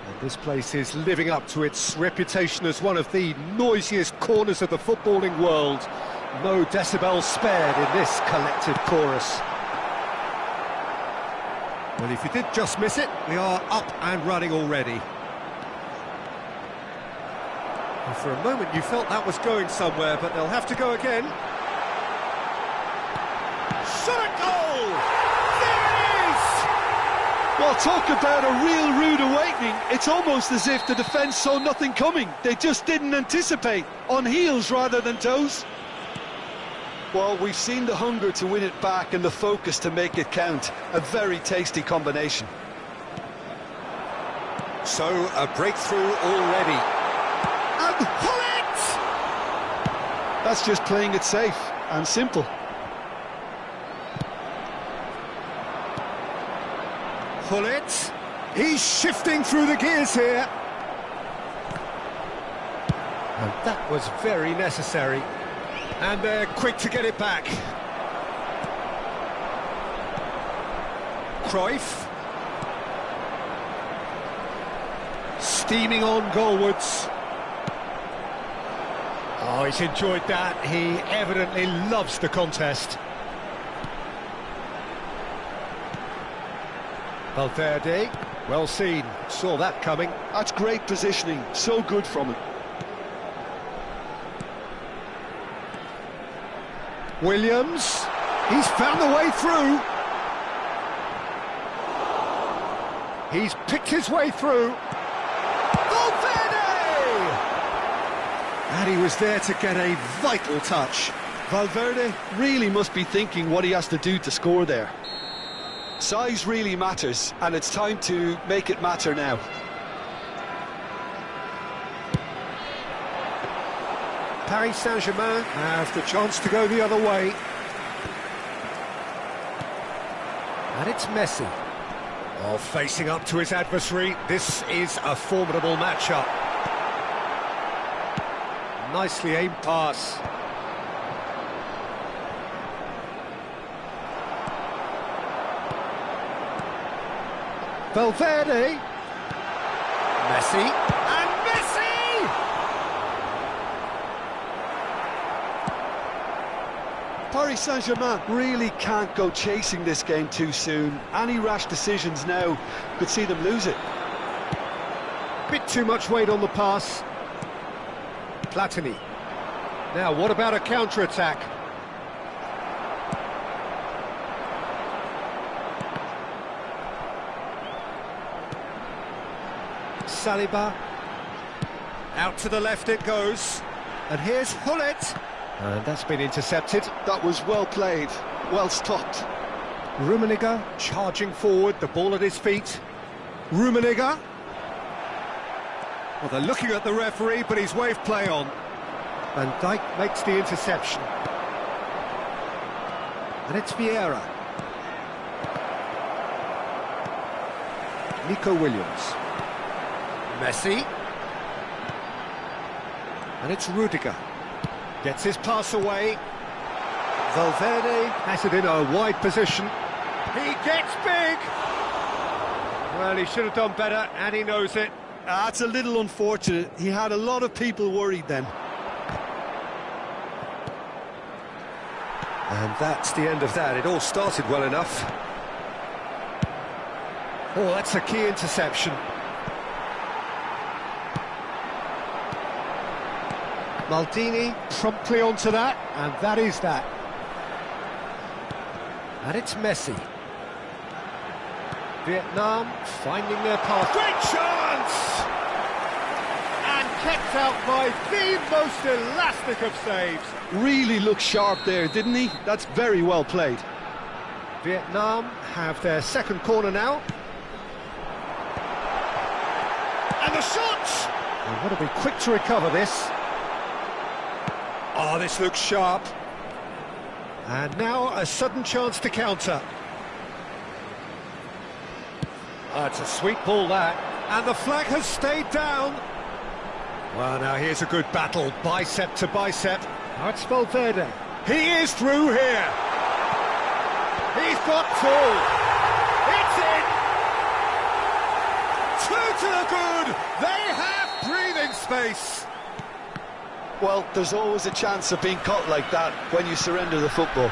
And this place is living up to its reputation as one of the noisiest corners of the footballing world. No decibels spared in this collective chorus. Well, if you did just miss it, we are up and running already. And for a moment you felt that was going somewhere, but they'll have to go again. Shot at goal! There it is! Well, talk about a real rude awakening. It's almost as if the defence saw nothing coming. They just didn't anticipate. On heels rather than toes. Well, we've seen the hunger to win it back and the focus to make it count. A very tasty combination. So, a breakthrough already. And Hullet! That's just playing it safe and simple. Hullet, he's shifting through the gears here. And that was very necessary. And they're quick to get it back. Cruyff. Steaming on goalwards. Oh, he's enjoyed that. He evidently loves the contest. Valverde, well seen, saw that coming. That's great positioning, so good from him. Williams, he's found the way through. He's picked his way through. Valverde! And he was there to get a vital touch. Valverde really must be thinking what he has to do to score there. Size really matters, and it's time to make it matter now. Paris Saint-Germain have the chance to go the other way. And it's Messi. Oh, facing up to his adversary, this is a formidable matchup. Nicely aimed pass. Valverde. Messi. And Messi! Paris Saint-Germain really can't go chasing this game too soon. Any rash decisions now could see them lose it. Bit too much weight on the pass. Platini. Now, what about a counter-attack? Saliba. Out to the left it goes. And here's Hullet. And that's been intercepted. That was well played, well stopped. Rummenigge charging forward, the ball at his feet. Rummenigge. Well, they're looking at the referee, but he's waved play on. Van Dijk makes the interception. And it's Vieira. Nico Williams. Messi. And it's Rudiger. Gets his pass away. Valverde has it in a wide position. He gets big! Well, he should have done better, and he knows it. That's a little unfortunate. He had a lot of people worried then. And that's the end of that. It all started well enough. Oh, that's a key interception. Maldini promptly onto that, and that is that. And it's Messi. Vietnam finding their path. Great chance! And kept out by the most elastic of saves. Really looked sharp there, didn't he? That's very well played. Vietnam have their second corner now. And the shot! They've got to be quick to recover this. Oh, this looks sharp. And now a sudden chance to counter. Oh, it's a sweet ball, that. And the flag has stayed down. Well, now here's a good battle, bicep to bicep. Now it's Valverde. He is through here. He's got two. It's in. Two to the good. They have breathing space. Well, there's always a chance of being caught like that when you surrender the football.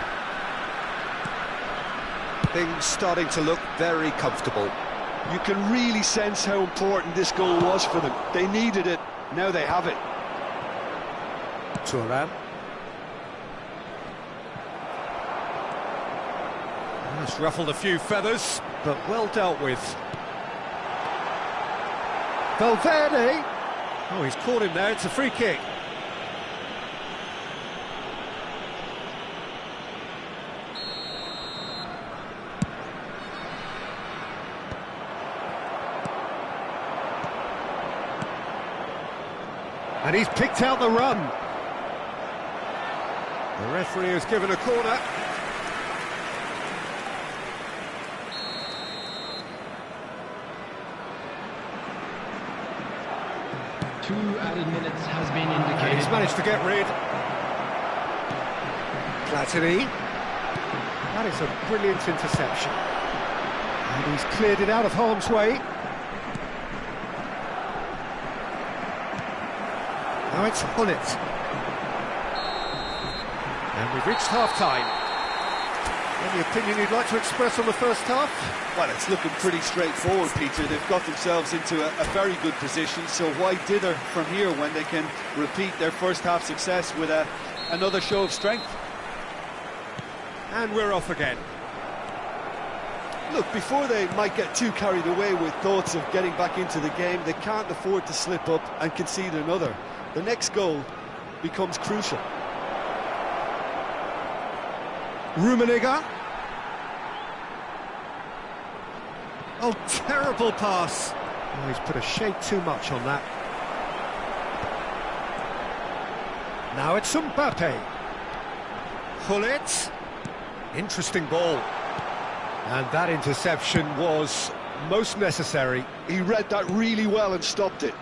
Things starting to look very comfortable. You can really sense how important this goal was for them. They needed it, now they have it. Thuram. That's ruffled a few feathers, but well dealt with. Valverde. Oh, he's caught him there, it's a free kick. And he's picked out the run. The referee has given a corner. Two added minutes has been indicated. And he's managed to get rid. Platini. That is a brilliant interception. And he's cleared it out of harm's way. Now it's Hullet. And we've reached half-time. Any opinion you'd like to express on the first half? Well, it's looking pretty straightforward, Peter. They've got themselves into a very good position, so why dither from here when they can repeat their first half success with another show of strength? And we're off again. Look, before they might get too carried away with thoughts of getting back into the game, they can't afford to slip up and concede another. The next goal becomes crucial. Rummenigge. Oh, terrible pass. Oh, he's put a shade too much on that. Now it's Mbappe. Gullit. Interesting ball. And that interception was most necessary. He read that really well and stopped it.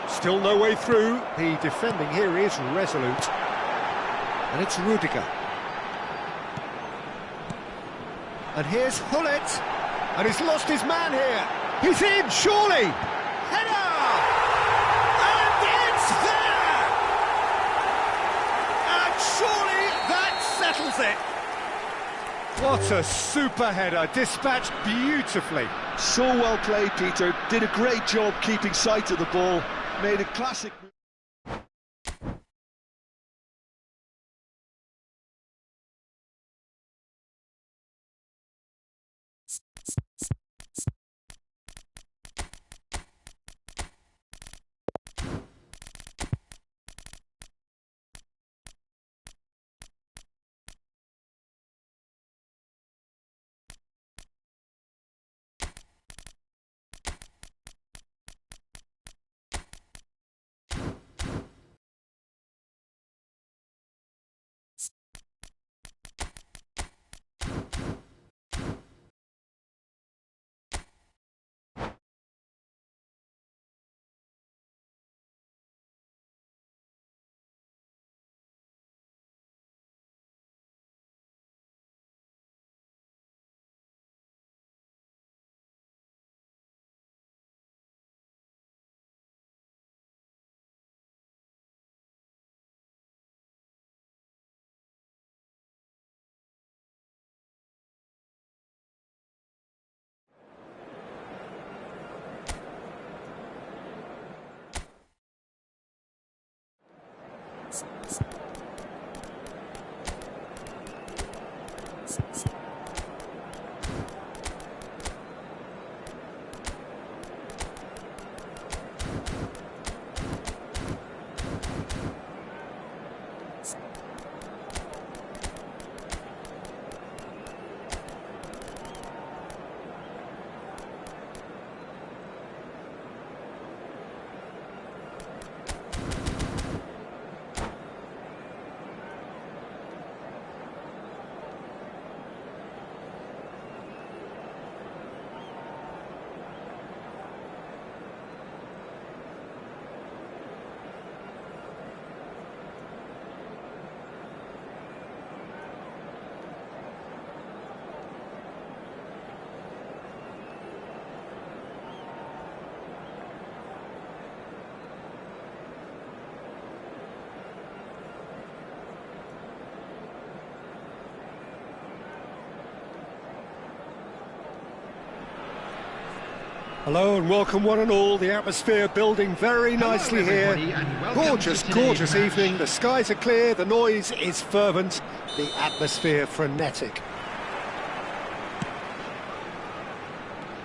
Still no way through. The defending here is resolute. And it's Rudiger. And here's Gullit. And he's lost his man here. He's in, surely! Header! And it's there! And surely that settles it. What a super header, dispatched beautifully. So well played, Peter. Did a great job keeping sight of the ball. Made a classic... Hello and welcome one and all. The atmosphere building very nicely here. Gorgeous, gorgeous evening. The skies are clear, the noise is fervent, the atmosphere frenetic.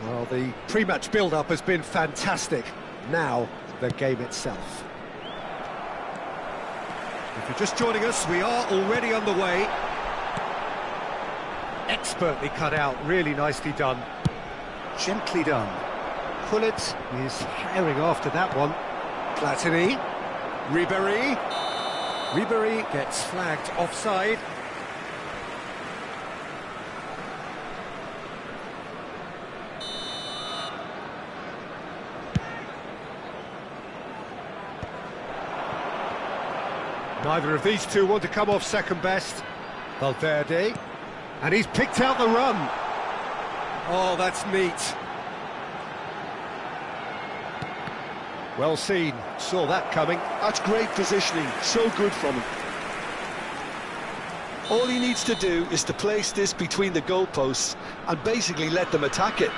Well, the pre-match build-up has been fantastic. Now, the game itself. If you're just joining us, we are already underway. Expertly cut out, really nicely done. Gently done. Gullit is herring after that one. Platini. Ribéry. Ribéry gets flagged offside. Neither of these two want to come off second best. Valverde. And he's picked out the run. Oh, that's neat. Well seen, saw that coming. That's great positioning, so good from him. All he needs to do is to place this between the goalposts and basically let them attack it.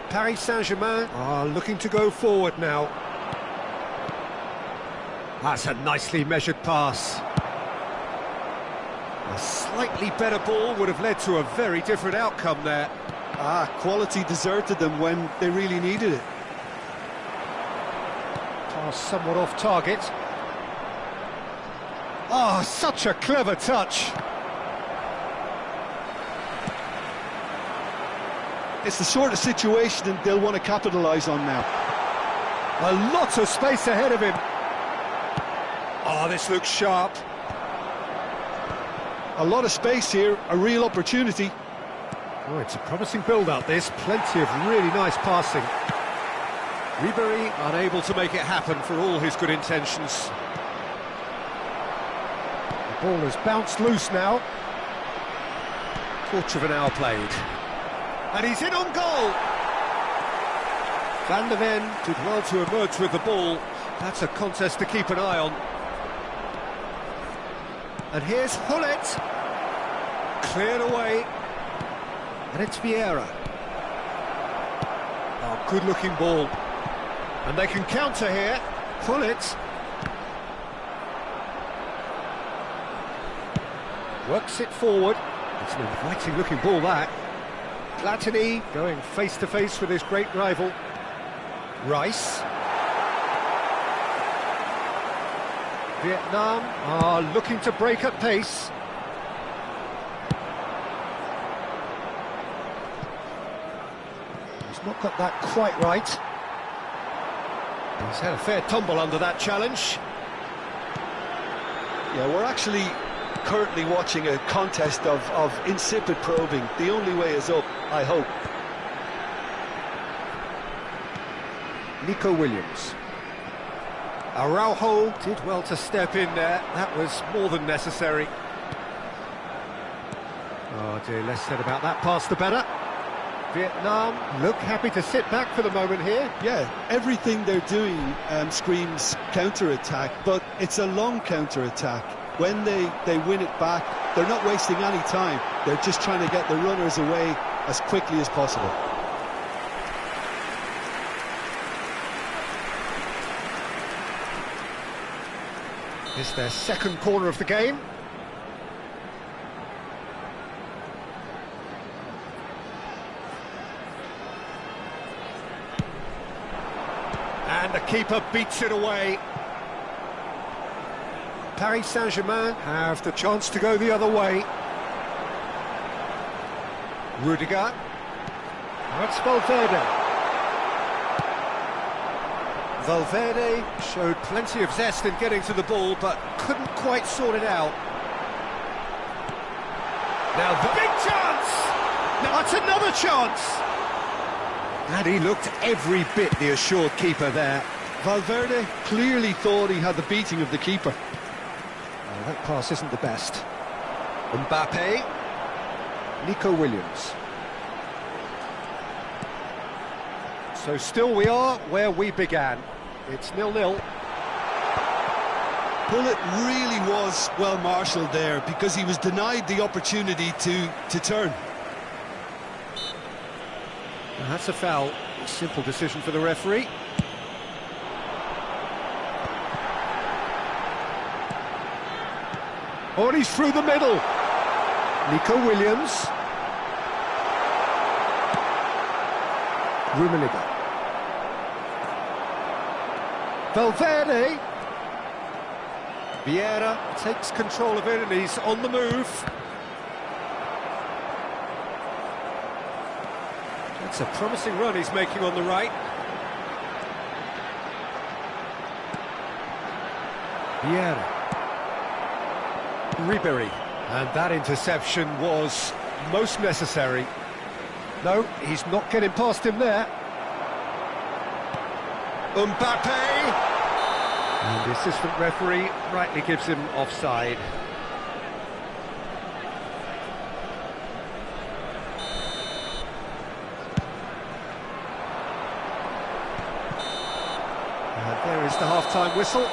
Paris Saint-Germain are looking to go forward now. That's a nicely measured pass. A slightly better ball would have led to a very different outcome there. Quality deserted them when they really needed it. Pass somewhat off target. Oh, such a clever touch. It's the sort of situation that they'll want to capitalise on now. A lot of space ahead of him. Oh, this looks sharp. A lot of space here, a real opportunity. Oh, it's a promising build-up, this. Plenty of really nice passing. Ribéry unable to make it happen for all his good intentions. The ball has bounced loose now. Quarter of an hour played. And he's in on goal! Van der Ven did well to emerge with the ball. That's a contest to keep an eye on. And here's Hullet. Cleared away. And it's Vieira. Oh, good-looking ball. And they can counter here. Hullet. Works it forward. It's an inviting-looking ball, that. Platini going face-to-face with his great rival. Rice. Vietnam are looking to break at pace. He's not got that quite right. He's had a fair tumble under that challenge. Yeah, we're actually currently watching a contest of insipid probing. The only way is up, I hope. Nico Williams. Araujo did well to step in there. That was more than necessary. Oh dear, less said about that pass the better. Vietnam look happy to sit back for the moment here. Yeah, everything they're doing screams counter-attack, but it's a long counter-attack. When they win it back, they're not wasting any time. They're just trying to get the runners away as quickly as possible. It's their second corner of the game. And the keeper beats it away. Paris Saint-Germain have the chance to go the other way. Rudiger. That's Valverde. Valverde showed plenty of zest in getting to the ball, but couldn't quite sort it out. Now the big chance! Now that's another chance! And he looked every bit the assured keeper there. Valverde clearly thought he had the beating of the keeper. That pass isn't the best. Mbappe. Nico Williams. So still we are where we began. It's 0-0. Hullet really was well marshalled there because he was denied the opportunity to turn. And that's a foul. A simple decision for the referee. Oh, and he's through the middle. Nico Williams. Rummenigge. Valverde. Vieira takes control of it and he's on the move. That's a promising run he's making on the right. Vieira. Ribéry. And that interception was most necessary. No, he's not getting past him there. Mbappe! And the assistant referee rightly gives him offside. And there is the half-time whistle.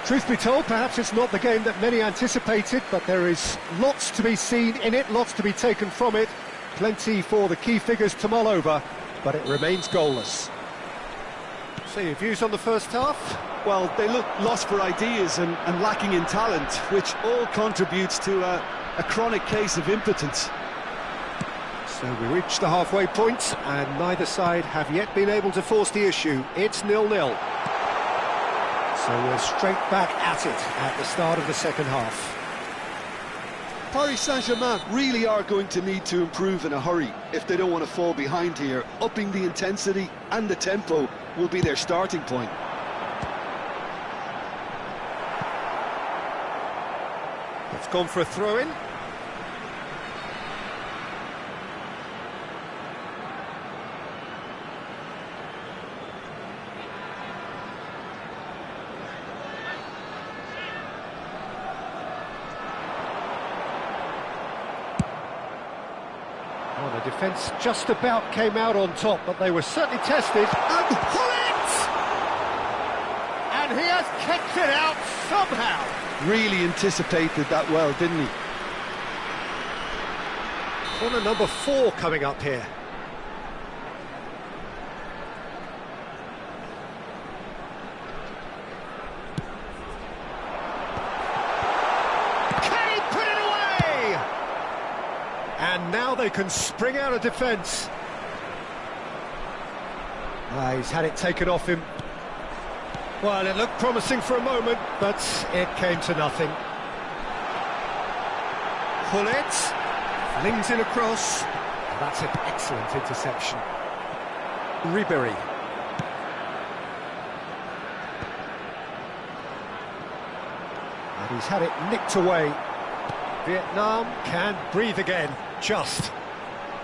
Truth be told, perhaps it's not the game that many anticipated, but there is lots to be seen in it, lots to be taken from it. Plenty for the key figures to mull over. but it remains goalless. So your views on the first half? Well, they look lost for ideas and lacking in talent, which all contributes to a chronic case of impotence. So we reach the halfway point, and neither side have yet been able to force the issue. It's 0-0. So we're straight back at it at the start of the second half. Paris Saint-Germain really are going to need to improve in a hurry if they don't want to fall behind here. Upping the intensity and the tempo will be their starting point. It's gone for a throw-in. Well, the defence just about came out on top, but they were certainly tested. And Hullet! And he has kicked it out somehow. Really anticipated that well, didn't he? Corner number 4 coming up here. Can he put it away? And now they can spring out of defence. He's had it taken off him. Well, it looked promising for a moment, but it came to nothing. Hullet flings it across. That's an excellent interception. Ribéry. And he's had it nicked away. Vietnam can breathe again, just.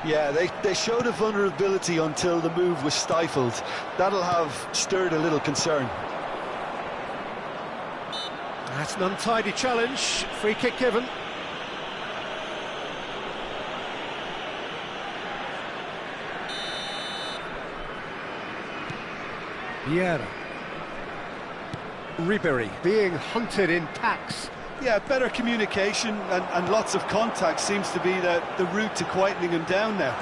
Yeah, they showed a vulnerability until the move was stifled. That'll have stirred a little concern. That's an untidy challenge. Free kick given. Vieira. Ribéry being hunted in packs. Yeah, better communication and lots of contact seems to be the route to quietening him down now.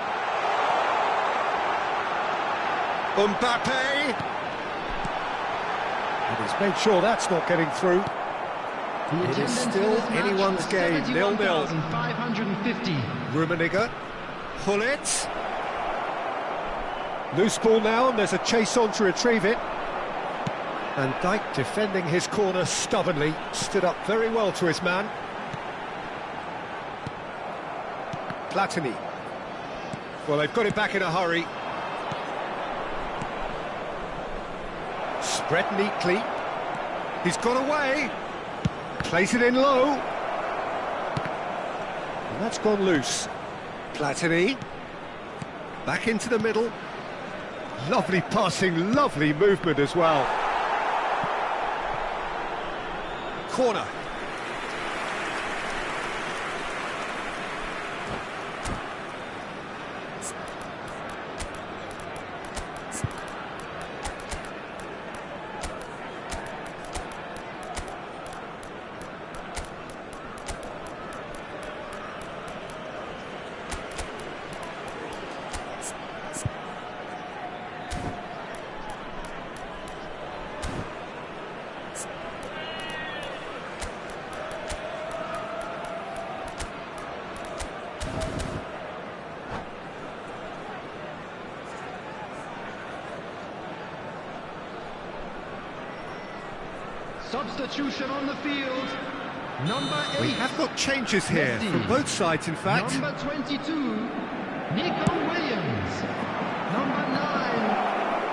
Mbappe! And he's made sure that's not getting through. It is still anyone's game, 0-0. 550. Rummenigge. Hullet. Loose ball now, and there's a chase on to retrieve it. And Dijk, defending his corner stubbornly, stood up very well to his man. Platini. Well, they've got it back in a hurry. Spread neatly. He's got away. Plays it in low. And that's gone loose. Platini. Back into the middle. Lovely passing, lovely movement as well. Corner. Substitution on the field. Number 8. We have got changes here from both sides, in fact. Number 22, Nico Williams. Number 9,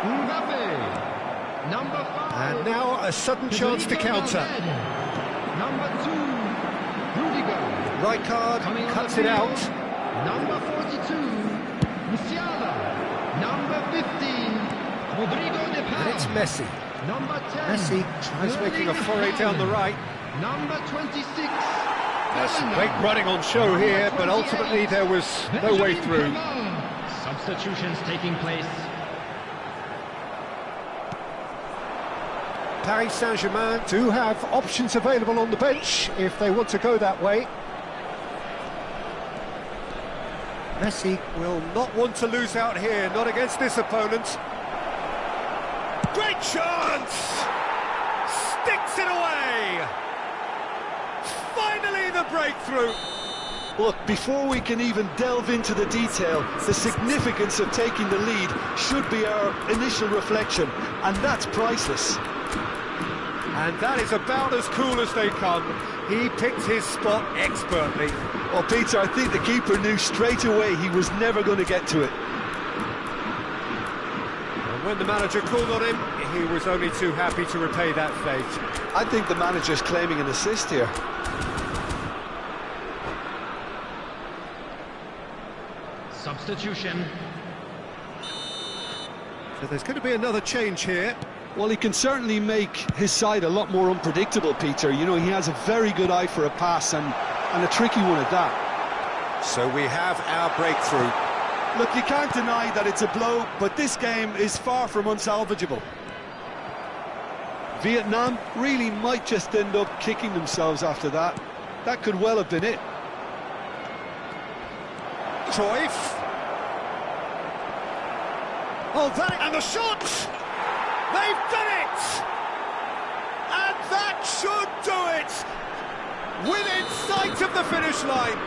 Mbappe. Number 5. And now a sudden chance to counter. Number 2, Rudiger. Rijkaard cuts it out. Number 42, Musiala. Number 15, Rodrigo de Paul. And it's Messi. Number 10. Messi tries making a foray down the right. Number 26. There's some great running on show here, but ultimately there was no way through. Substitutions taking place. Paris Saint-Germain do have options available on the bench if they want to go that way. Messi will not want to lose out here, not against this opponent. Great chance! Sticks it away! Finally the breakthrough! Look, before we can even delve into the detail, the significance of taking the lead should be our initial reflection, and that's priceless. And that is about as cool as they come. He picked his spot expertly. Well, Peter, I think the keeper knew straight away he was never going to get to it. And when the manager called on him, he was only too happy to repay that fate. I think the manager's claiming an assist here. Substitution. So there's going to be another change here. Well, he can certainly make his side a lot more unpredictable, Peter. You know, he has a very good eye for a pass and a tricky one at that. So we have our breakthrough. Look, you can't deny that it's a blow, but this game is far from unsalvageable. Vietnam really might just end up kicking themselves after that. That could well have been it. Cruyff. Oh, and the shot! They've done it! And that should do it! Within sight of the finish line.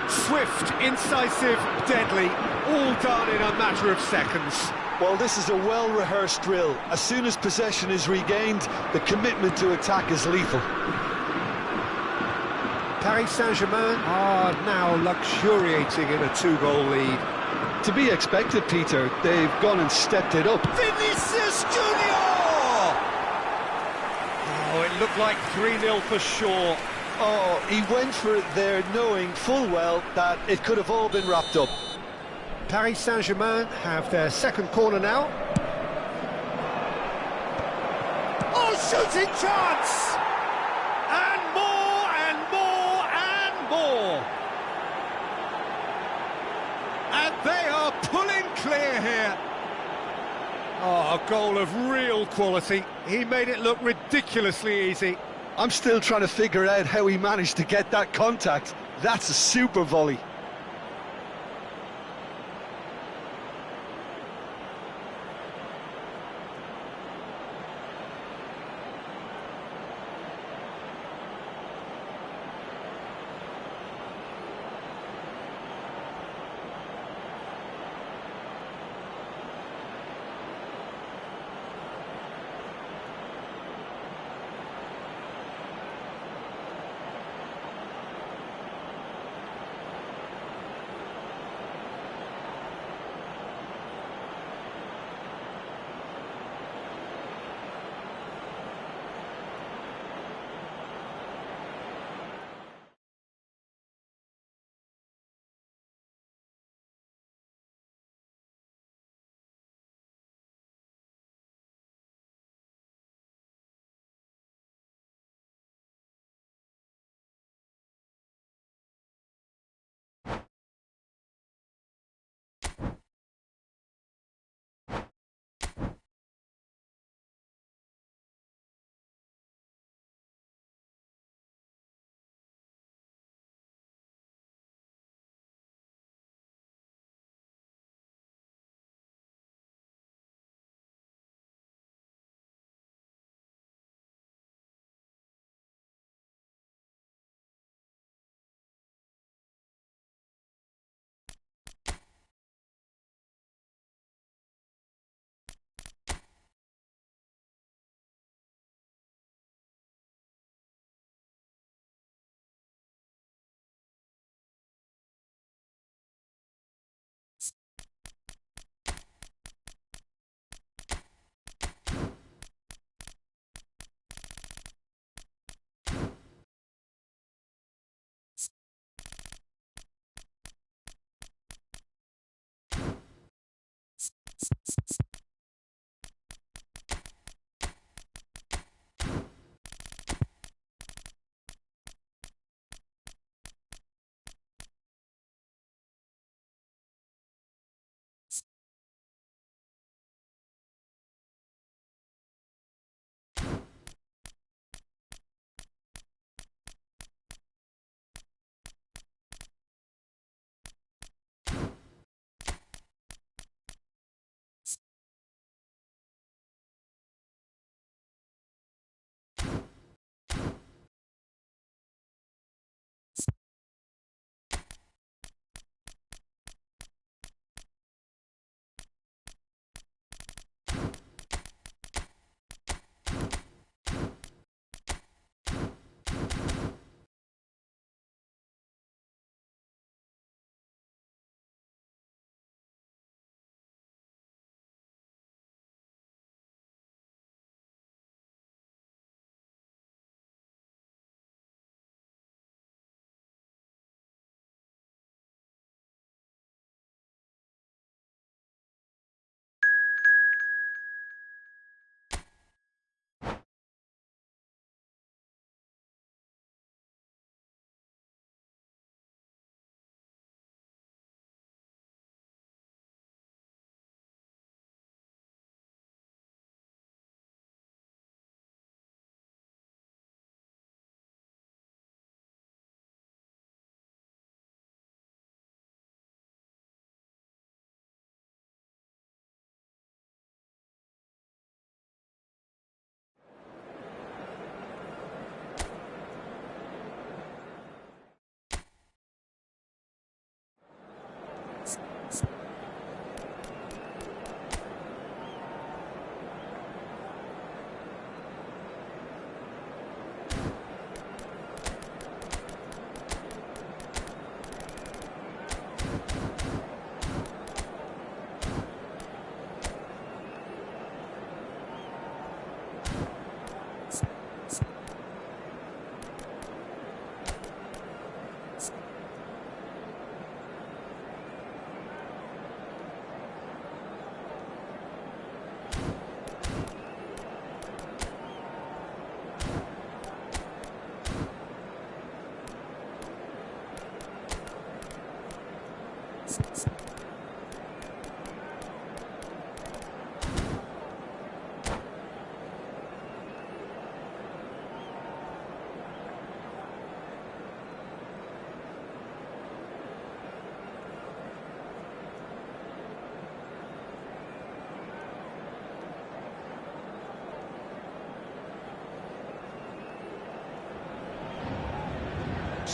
Swift, incisive, deadly, all done in a matter of seconds. Well, this is a well-rehearsed drill. As soon as possession is regained, the commitment to attack is lethal. Paris Saint-Germain are now luxuriating in a two-goal lead. To be expected, Peter. They've gone and stepped it up. Vinicius Junior! Oh, it looked like 3-0 for sure. Oh, he went for it there knowing full well that it could have all been wrapped up. Paris Saint-Germain have their second corner now. Oh, shooting chance! And more and more and more! And they are pulling clear here. Oh, a goal of real quality. He made it look ridiculously easy. I'm still trying to figure out how he managed to get that contact. That's a super volley.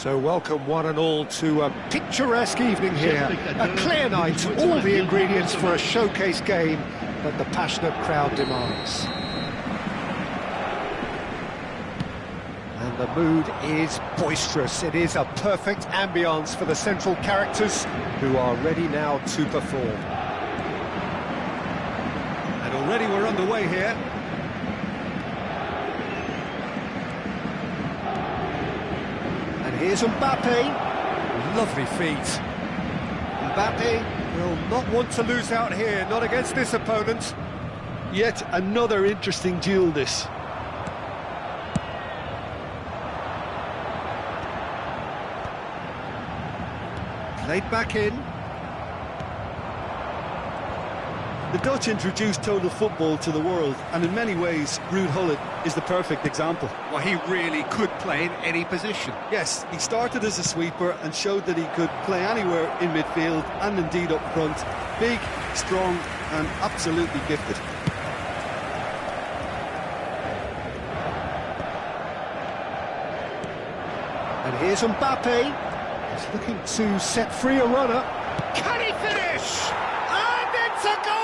So welcome one and all to a picturesque evening here. A clear night, all the ingredients for a showcase game that the passionate crowd demands. And the mood is boisterous. It is a perfect ambience for the central characters who are ready now to perform. And already we're underway here. And here's Mbappe. Lovely feet. Mbappe will not want to lose out here, not against this opponent. Yet another interesting duel, this. Played back in. The Dutch introduced total football to the world, and in many ways, Ruud Gullit is the perfect example. Well, he really could play in any position. Yes, he started as a sweeper and showed that he could play anywhere in midfield and indeed up front. Big, strong and absolutely gifted. And here's Mbappe. He's looking to set free a runner. Can he finish? And it's a goal!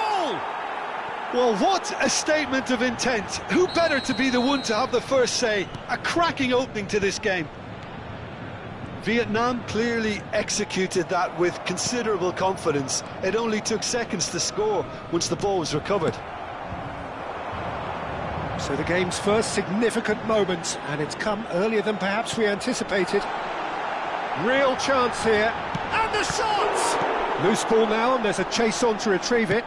Well, what a statement of intent. Who better to be the one to have the first say? A cracking opening to this game. Vietnam clearly executed that with considerable confidence. It only took seconds to score once the ball was recovered. So the game's first significant moment, and it's come earlier than perhaps we anticipated. Real chance here, and the shot! Loose ball now, and there's a chase on to retrieve it.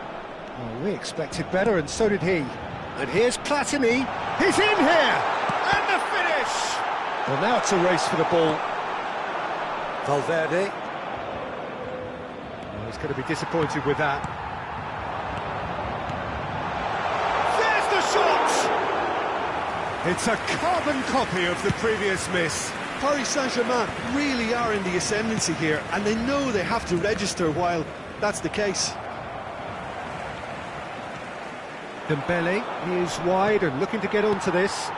Well, we expected better, and so did he. And here's Platini, he's in here! And the finish! Well, now it's a race for the ball. Valverde. Well, he's going to be disappointed with that. There's the shot! It's a carbon copy of the previous miss. Paris Saint-Germain really are in the ascendancy here, and they know they have to register while that's the case. Dembele is wide and looking to get onto this.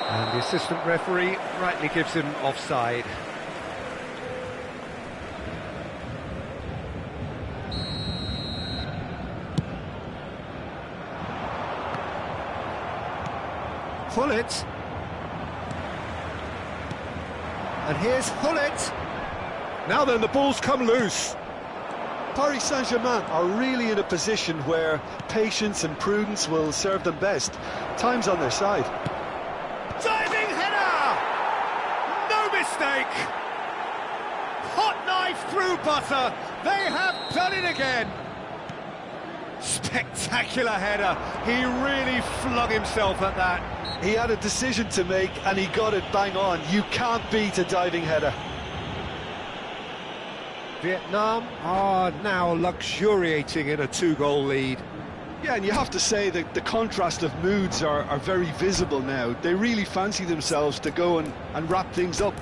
And the assistant referee rightly gives him offside. Gullit. And here's Gullit. Now then, the ball's come loose. Paris Saint-Germain are really in a position where patience and prudence will serve them best. Time's on their side. Diving header! No mistake! Hot knife through butter. They have done it again. Spectacular header. He really flung himself at that. He had a decision to make and he got it bang on. You can't beat a diving header. Vietnam are now luxuriating in a two-goal lead. Yeah, and you have to say that the contrast of moods are very visible now. They really fancy themselves to go and wrap things up.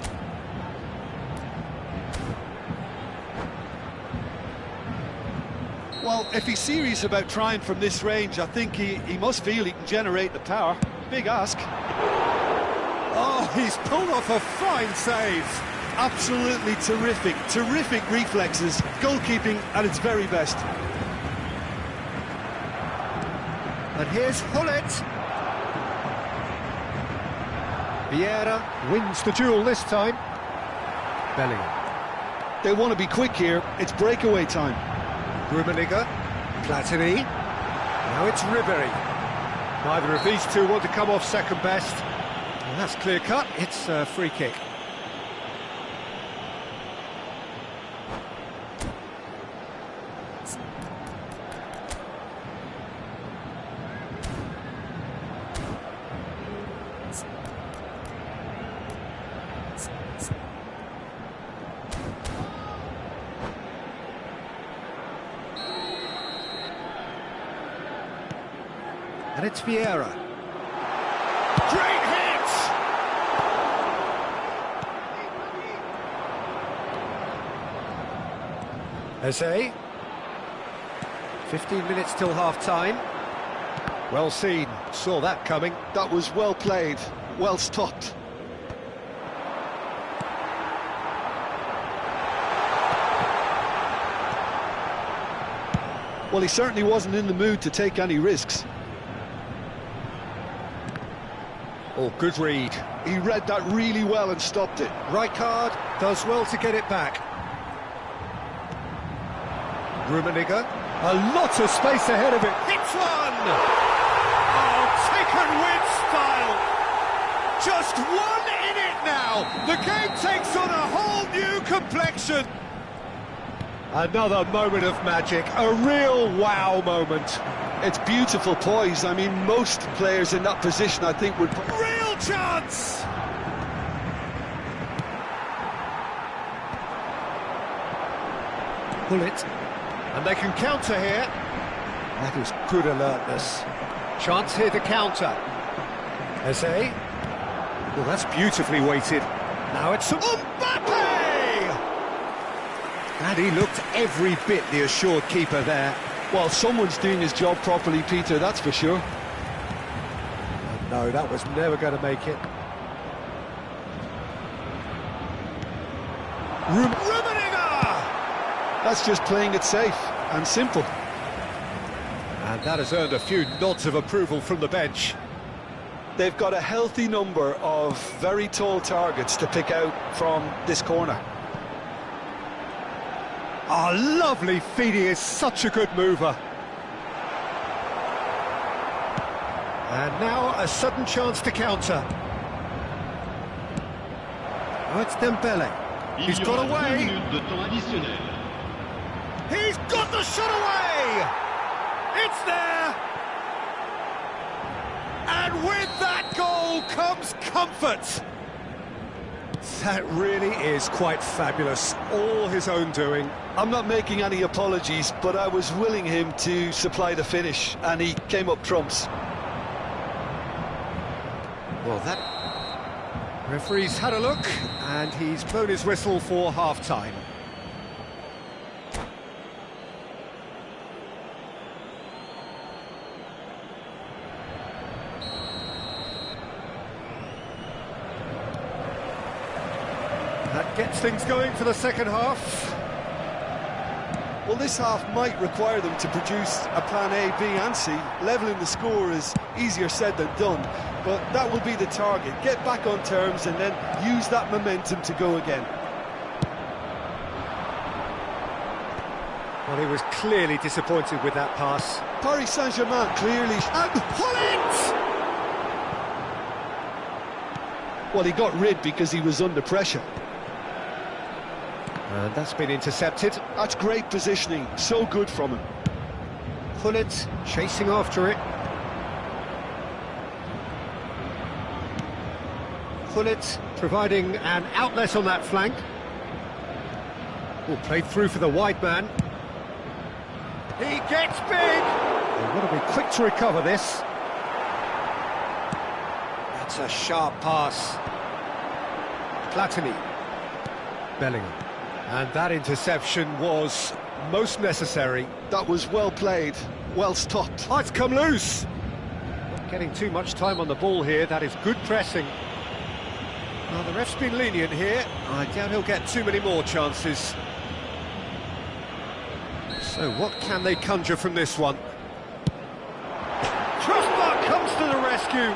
Well, if he's serious about trying from this range, I think he must feel he can generate the power. Big ask. Oh, he's pulled off a fine save. Absolutely terrific, terrific reflexes, goalkeeping at its very best. And here's Gullit. Vieira wins the duel this time. Bellingham. They want to be quick here, it's breakaway time. Rummenigge, Platini. Now it's Ribéry. Neither of these two want to come off second best. And that's clear cut, it's a free kick. And it's Vieira. Great hit! Eze. 15 minutes till half-time. Well seen, saw that coming. That was well played. well stopped. Well, he certainly wasn't in the mood to take any risks. Oh, good read. He read that really well and stopped it. Rijkaard does well to get it back. Rummenigge, a lot of space ahead of it. Hits one! Oh, taken with style. Just one in it now. The game takes on a whole new complexion. Another moment of magic, a real wow moment. It's beautiful poise. I mean, most players in that position, I think, would... Real chance! Pull it. And they can counter here. That is good alertness. Chance here to counter. Eze. Well, that's beautifully weighted. Now it's Mbappe! And he looked every bit the assured keeper there. Well, someone's doing his job properly, Peter, that's for sure. No, that was never going to make it. Rummenigge! That's just playing it safe and simple. And that has earned a few nods of approval from the bench. They've got a healthy number of very tall targets to pick out from this corner. Oh, lovely feed, he is such a good mover. And now a sudden chance to counter. Oh, it's Dembele. He's got away. He's got the shot away! It's there! And with that goal comes comfort. That really is quite fabulous, all his own doing. I'm not making any apologies, but I was willing him to supply the finish, and he came up trumps. Well, that referee's had a look, and he's blown his whistle for half-time. That gets things going for the second half. Well, this half might require them to produce a plan A, B and C. Levelling the score is easier said than done, but that will be the target. Get back on terms and then use that momentum to go again. Well, he was clearly disappointed with that pass. Paris Saint-Germain clearly... And pull it! Well, he got rid because he was under pressure. And that's been intercepted. That's great positioning, so good from him. Pull it, chasing after it. Pull it, providing an outlet on that flank. Oh, played through for the wide man. He gets big! They've got to be quick to recover this. That's a sharp pass. Platini. Bellingham. And that interception was most necessary. That was well played, well stopped. Oh, it's come loose! Not getting too much time on the ball here, that is good pressing. Well, the ref's been lenient here. I doubt he'll get too many more chances. So what can they conjure from this one? Crossbar comes to the rescue!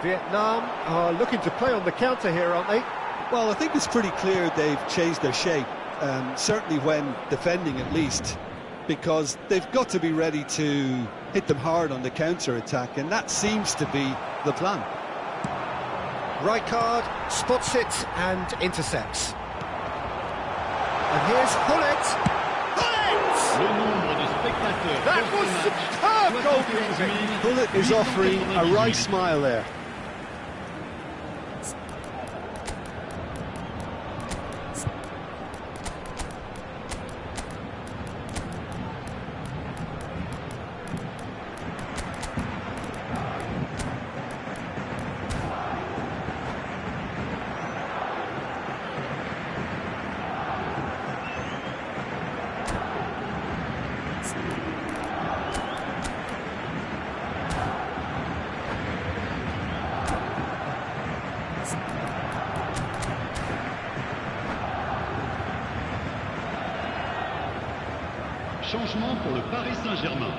Vietnam are looking to play on the counter here, aren't they? Well, I think it's pretty clear they've changed their shape, certainly when defending at least, because they've got to be ready to hit them hard on the counter-attack, and that seems to be the plan. Rijkaard spots it and intercepts. And here's Hullet. Hullet! That was superb goalkeeping. Hullet is offering a right smile there. Changement pour le Paris Saint-Germain.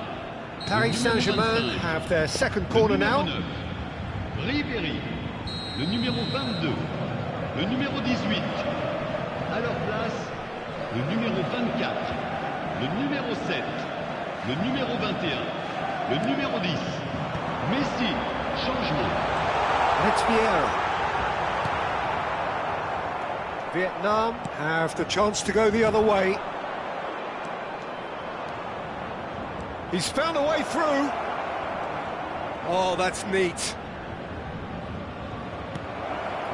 Paris Saint-Germain have their second corner now. Ribéry, le numéro 22, le numéro 18. À leur place, le numéro 24, le numéro 7, le numéro 21, le numéro 10. Messi, changement. It's Vieira. Vietnam have the chance to go the other way. He's found a way through. Oh, that's neat.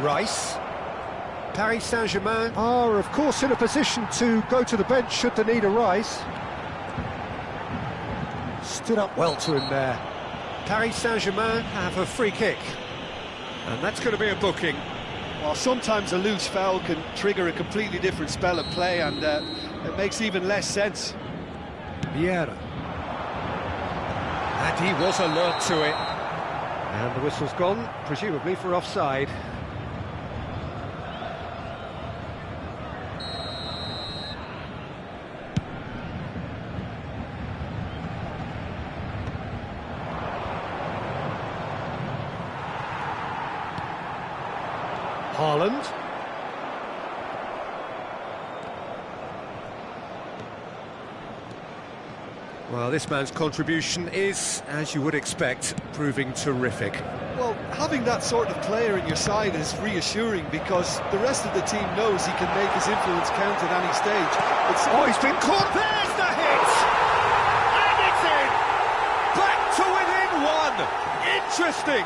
Rice. Paris Saint-Germain are, of course, in a position to go to the bench should the need arise. Stood up well to him there. Paris Saint-Germain have a free kick. And that's going to be a booking. Well, sometimes a loose foul can trigger a completely different spell of play, and it makes even less sense. Vieira. And he was alert to it. And the whistle's gone, presumably for offside. Haaland. Well, this man's contribution is, as you would expect, proving terrific. Well, having that sort of player in your side is reassuring because the rest of the team knows he can make his influence count at any stage. Oh, he's been caught! There's the hit! And it's in! Back to within one! Interesting!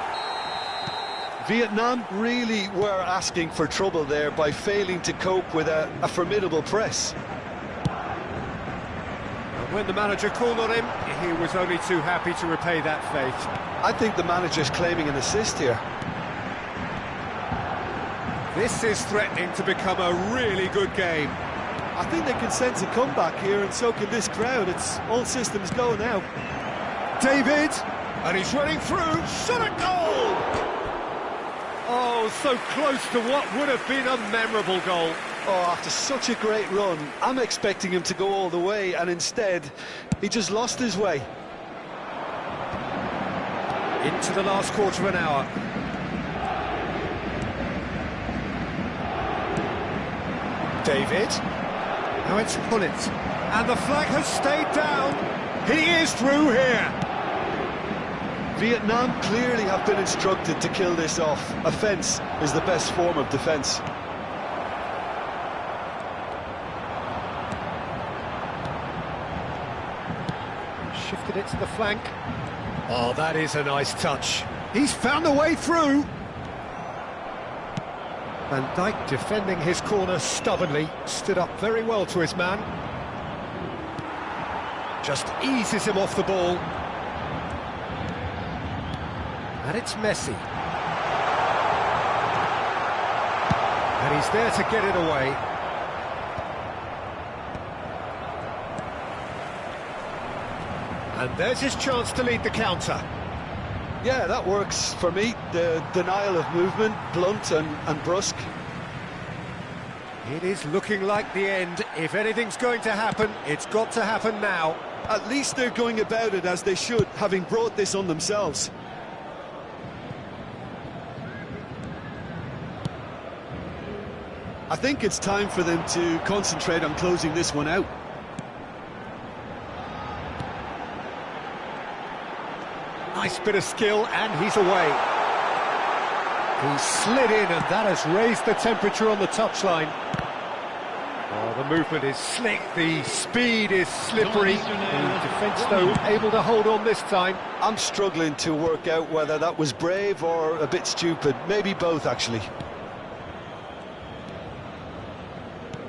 Vietnam really were asking for trouble there by failing to cope with a formidable press. And when the manager called on him, he was only too happy to repay that faith. I think the manager's claiming an assist here. This is threatening to become a really good game. I think they can sense a comeback here, and so can this crowd. It's all systems go now. David, and he's running through, shot a goal! Oh, so close to what would have been a memorable goal. Oh, after such a great run, I'm expecting him to go all the way, and instead, he just lost his way. Into the last quarter of an hour. David. Now it's Pullet. And the flag has stayed down. He is through here. Vietnam clearly have been instructed to kill this off. Offence is the best form of defence. Shifted it to the flank. Oh, that is a nice touch. He's found a way through. Van Dijk defending his corner stubbornly. Stood up very well to his man. Just eases him off the ball. And it's Messi. And he's there to get it away. And there's his chance to lead the counter. Yeah, that works for me. The denial of movement, blunt and brusque. It is looking like the end. If anything's going to happen, it's got to happen now. At least they're going about it as they should, having brought this on themselves. I think it's time for them to concentrate on closing this one out. Nice bit of skill, and he's away. He slid in, and that has raised the temperature on the touchline. Oh, the movement is slick, the speed is slippery. The defence, though, able to hold on this time. I'm struggling to work out whether that was brave or a bit stupid. Maybe both, actually.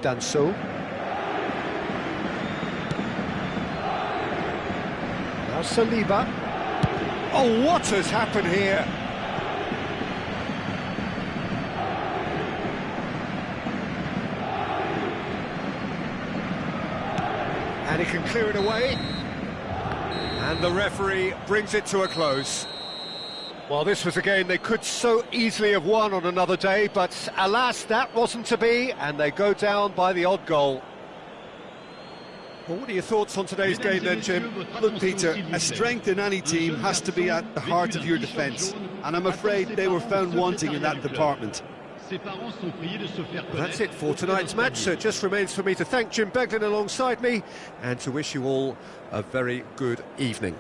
Danso. Now Saliba. Oh, what has happened here? And he can clear it away. And the referee brings it to a close. Well, this was a game they could so easily have won on another day, but alas, that wasn't to be, and they go down by the odd goal. Well, what are your thoughts on today's game then, Jim? Look, Peter, a strength in any team has to be at the heart of your defence, and I'm afraid they were found wanting in that department. Well, that's it for tonight's match, so it just remains for me to thank Jim Beglin alongside me and to wish you all a very good evening.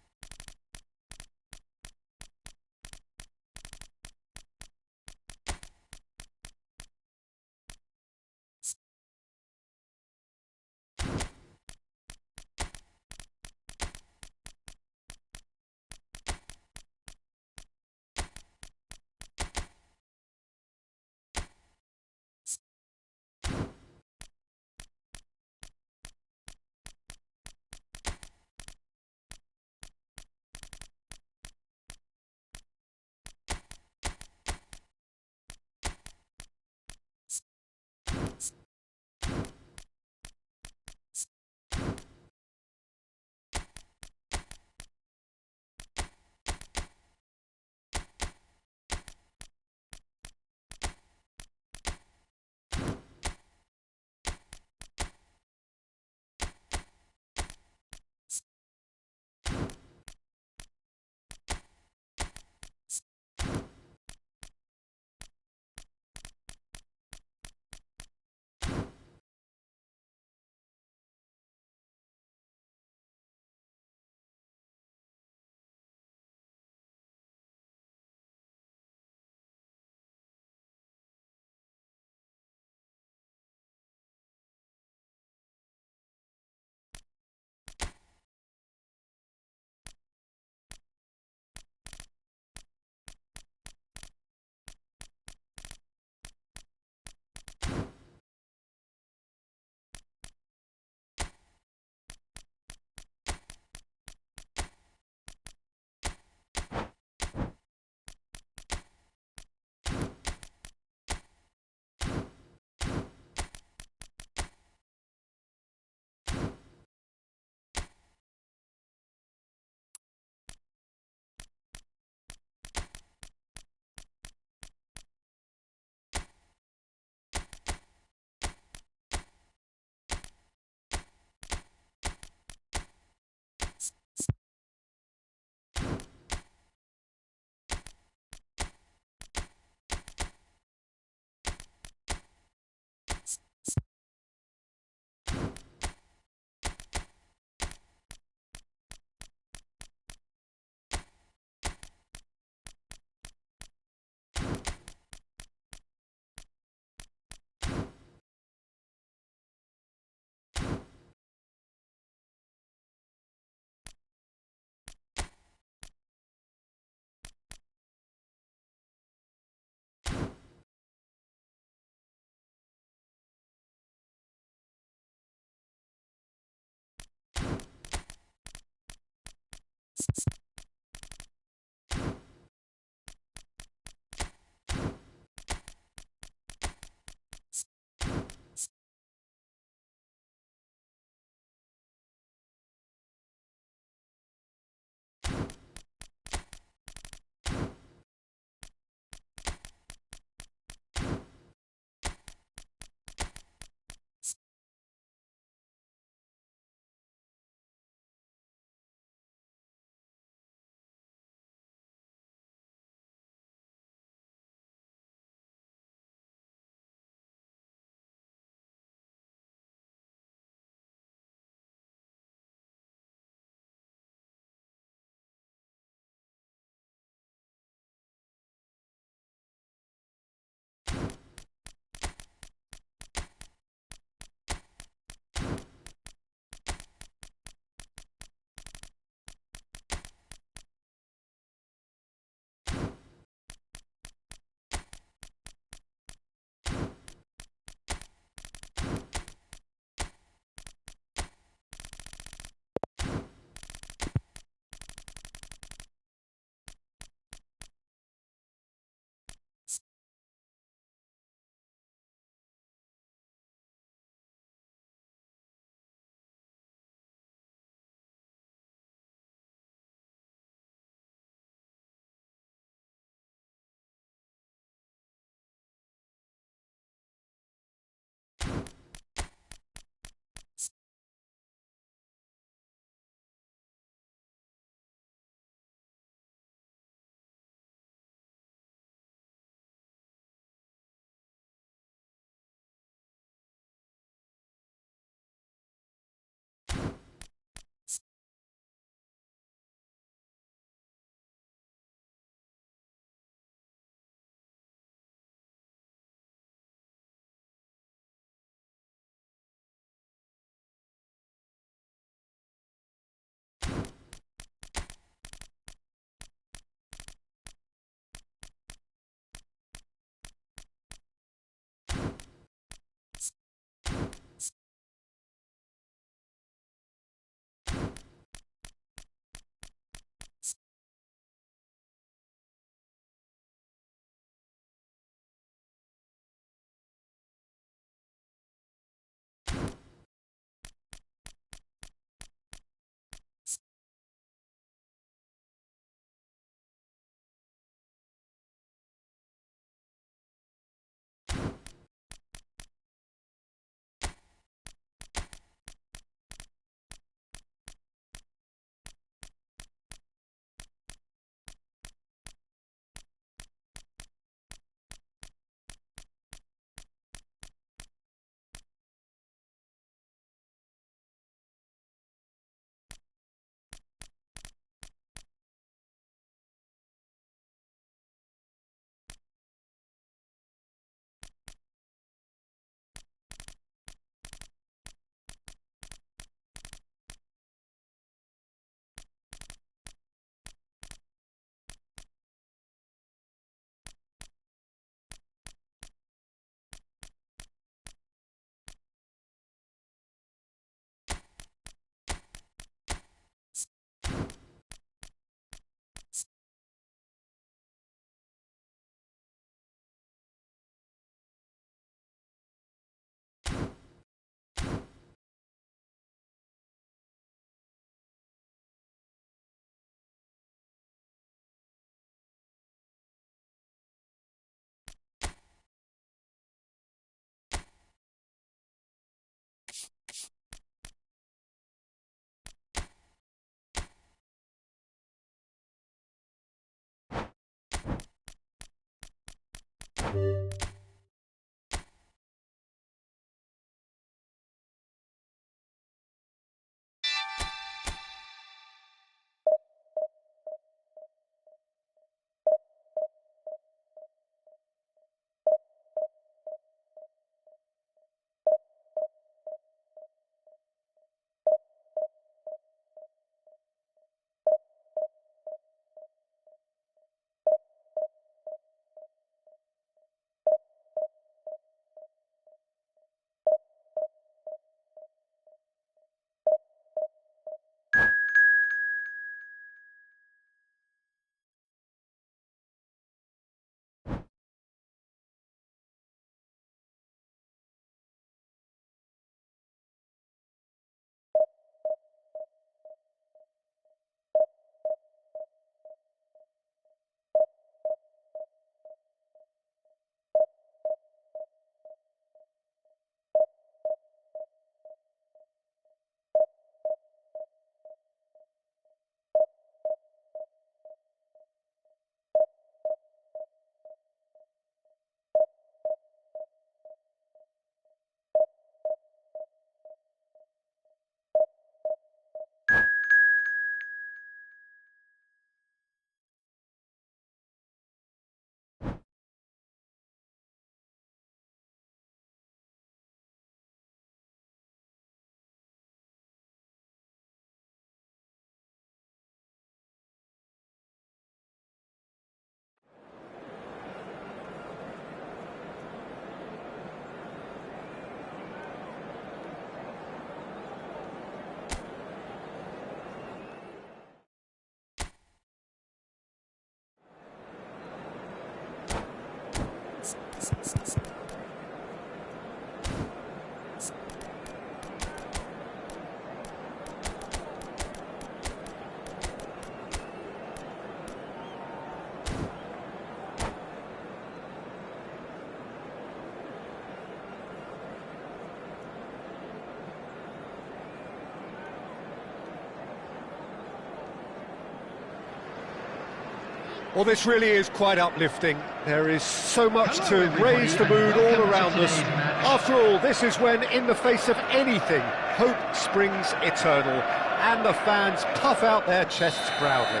Well, this really is quite uplifting. There is so much to raise the mood all around us. After all, this is when, in the face of anything, hope springs eternal, and the fans puff out their chests proudly.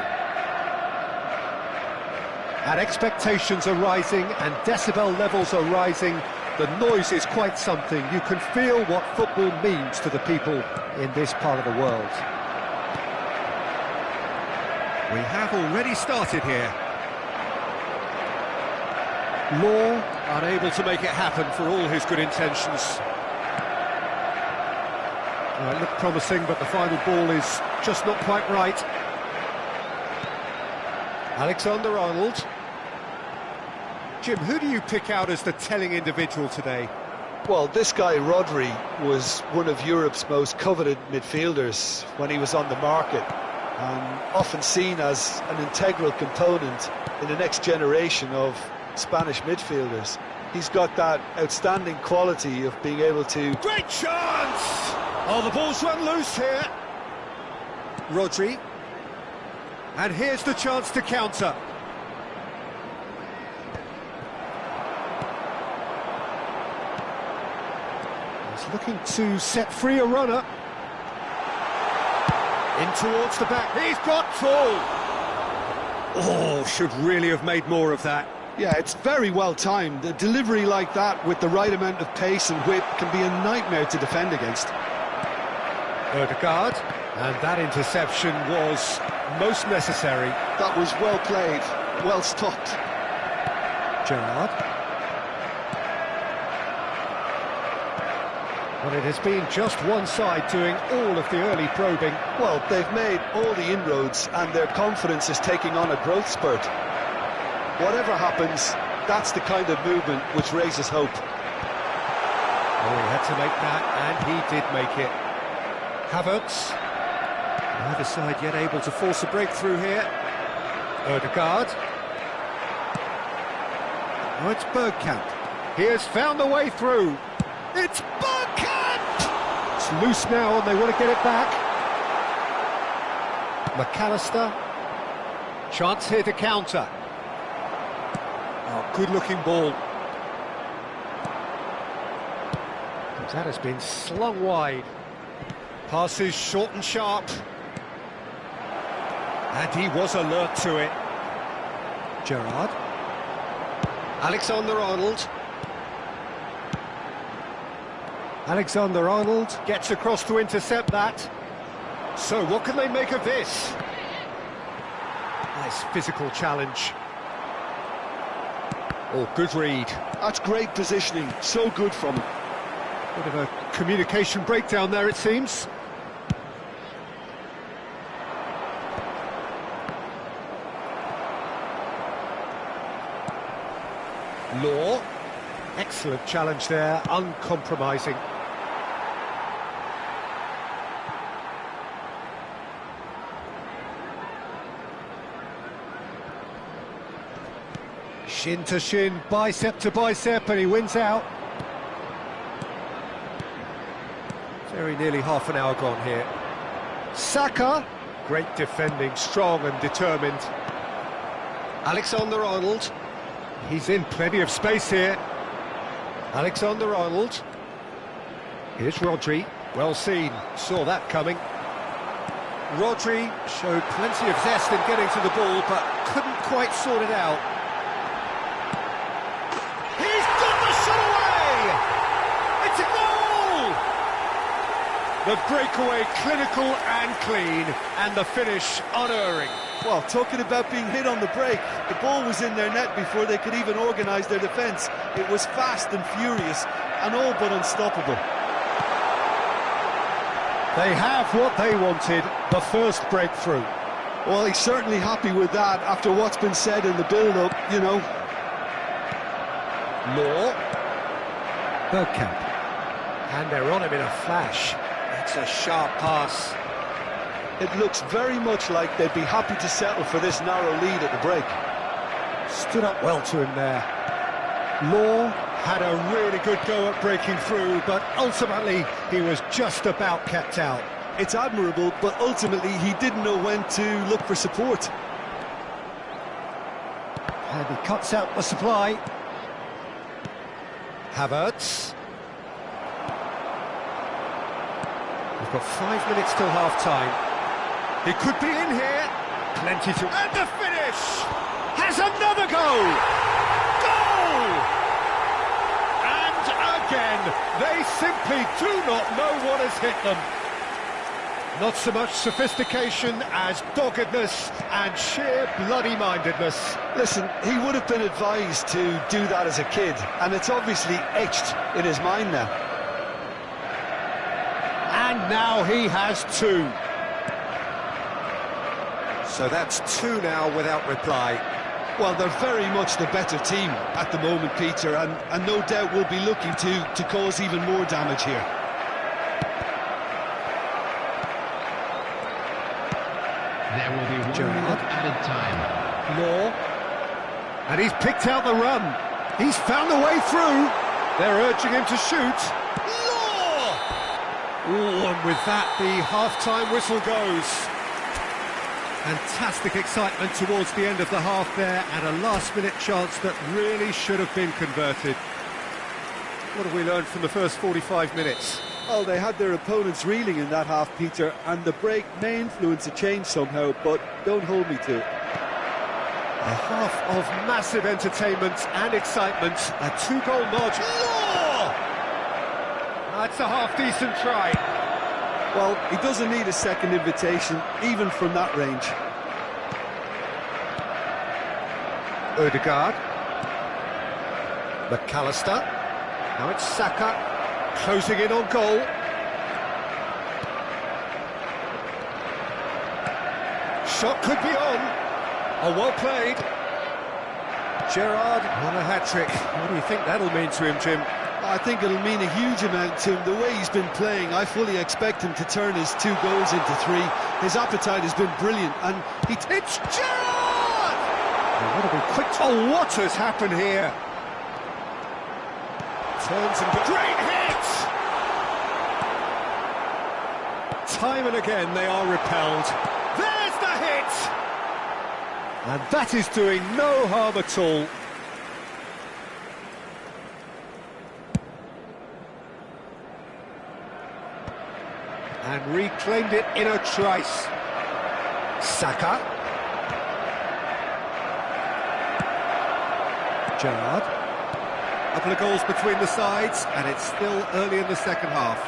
And expectations are rising, and decibel levels are rising. The noise is quite something. You can feel what football means to the people in this part of the world. We have already started here. Law unable to make it happen for all his good intentions. Well, it looked promising, but the final ball is just not quite right. Alexander-Arnold. Jim, who do you pick out as the telling individual today? Well, this guy, Rodri, was one of Europe's most coveted midfielders when he was on the market, and often seen as an integral component in the next generation of Spanish midfielders. He's got that outstanding quality of being able to... Great chance! Oh, the ball's run loose here. Rodri. And here's the chance to counter. He's looking to set free a runner. In towards the back. He's got full. Oh, should really have made more of that. Yeah, it's very well timed. A delivery like that with the right amount of pace and whip can be a nightmare to defend against. Odegaard, and that interception was most necessary. That was well played, well stopped. Gerrard. Well, it has been just one side doing all of the early probing. Well, they've made all the inroads and their confidence is taking on a growth spurt. Whatever happens, that's the kind of movement which raises hope. Oh, he had to make that, and he did make it. Havertz. Neither side yet able to force a breakthrough here. Odegaard. Oh, it's Bergkamp. He has found the way through. It's Bergkamp! It's loose now, and they want to get it back. McAllister. Chance here to counter. Oh, good-looking ball. That has been slung wide. Passes short and sharp. And he was alert to it. Gerrard. Alexander-Arnold. Alexander-Arnold gets across to intercept that. So what can they make of this? Nice physical challenge. Oh, good read. That's great positioning, so good from him. Bit of a communication breakdown there, it seems. Law. Excellent challenge there, uncompromising. Shin to shin, bicep to bicep, and he wins out. Very nearly half an hour gone here. Saka, great defending, strong and determined. Alexander-Arnold, he's in plenty of space here. Alexander-Arnold. Here's Rodri, well seen, saw that coming. Rodri showed plenty of zest in getting to the ball, but couldn't quite sort it out. He's got the shot away! It's a goal! The breakaway clinical and clean, and the finish unerring. Well, talking about being hit on the break, the ball was in their net before they could even organise their defence. It was fast and furious, and all but unstoppable. They have what they wanted, the first breakthrough. Well, he's certainly happy with that after what's been said in the build-up, you know. Law. Bergkamp. And they're on him in a flash. It's a sharp pass. It looks very much like they'd be happy to settle for this narrow lead at the break. Stood up well to him there. Law had a really good go at breaking through, but ultimately he was just about kept out. It's admirable, but ultimately he didn't know when to look for support. And he cuts out the supply. Havertz. We've got 5 minutes till half-time. He could be in here. Plenty to... And the finish! Has another goal! Goal! And again, they simply do not know what has hit them. Not so much sophistication as doggedness and sheer bloody-mindedness. Listen, he would have been advised to do that as a kid, and it's obviously etched in his mind now. And now he has two. So that's two now without reply. Well, they're very much the better team at the moment, Peter, and no doubt will be looking to cause even more damage here. There will be 1 minute added time. Law. And he's picked out the run. He's found a way through. They're urging him to shoot. Law! Ooh, and with that, the half-time whistle goes. Fantastic excitement towards the end of the half there, and a last-minute chance that really should have been converted. What have we learned from the first 45 minutes? Well, they had their opponents reeling in that half, Peter, and the break may influence a change somehow, but don't hold me to it. A half of massive entertainment and excitement, a two-goal margin. Law! That's a half-decent try. Well, he doesn't need a second invitation, even from that range. Odegaard. McAllister. Now it's Saka, closing in on goal. Shot could be on. Oh, well played. Gerrard on a hat-trick. What do you think that'll mean to him, Jim? I think it'll mean a huge amount to him. The way he's been playing, I fully expect him to turn his 2 goals into 3. His appetite has been brilliant, and it's Gerrard! Oh, what a big quick... Oh, what has happened here? Turns and... Great hit! Time and again, they are repelled. There's the hit! And that is doing no harm at all. And reclaimed it in a trice. Saka. Gerrard. A couple of goals between the sides, and it's still early in the second half.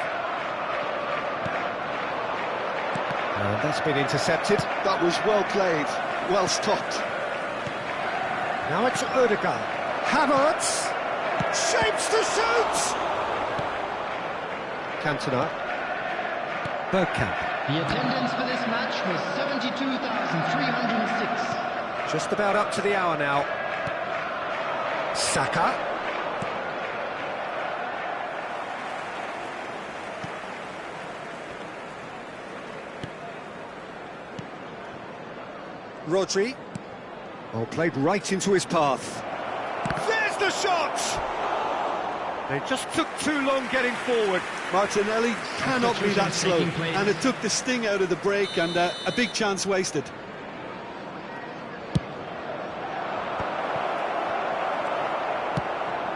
And that's been intercepted. That was well played, well stopped. Now it's Odegaard. Havertz. Shapes to shoot! Cantona. Bergkamp. The attendance for this match was 72,306. Just about up to the hour now. Saka. Rodri. Oh, played right into his path. There's the shot! They just took too long getting forward. Martinelli cannot be that slow, and it took the sting out of the break, and a big chance wasted.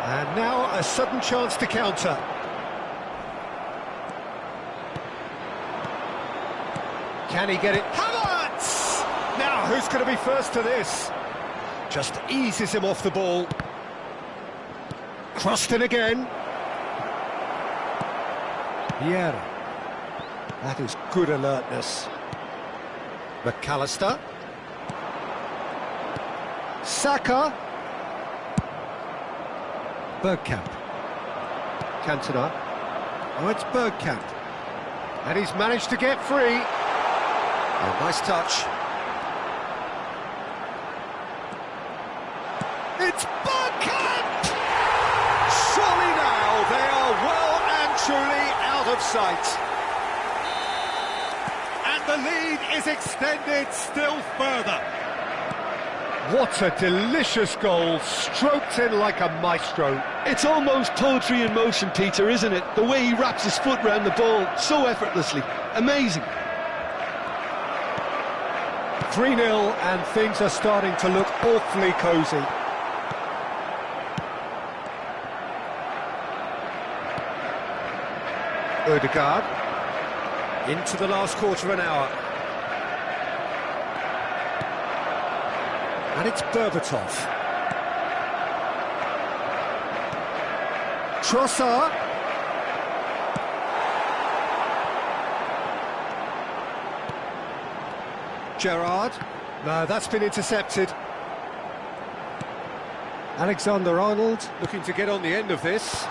And now a sudden chance to counter. Can he get it? Havertz! Now, who's going to be first to this? Just eases him off the ball. Crossed in again. Vieira. That is good alertness. McAllister. Saka. Bergkamp. Cantona. Oh, it's Bergkamp. And he's managed to get free. Oh, nice touch. It's Bergkamp! Surely now they are well and truly out of sight. And the lead is extended still further. What a delicious goal, stroked in like a maestro. It's almost poetry in motion, Peter, isn't it? The way he wraps his foot round the ball so effortlessly. Amazing. 3-0 and things are starting to look awfully cosy. Odegaard. Into the last quarter of an hour. And it's Berbatov. Trossard. Gerrard. No, that's been intercepted. Alexander-Arnold looking to get on the end of this.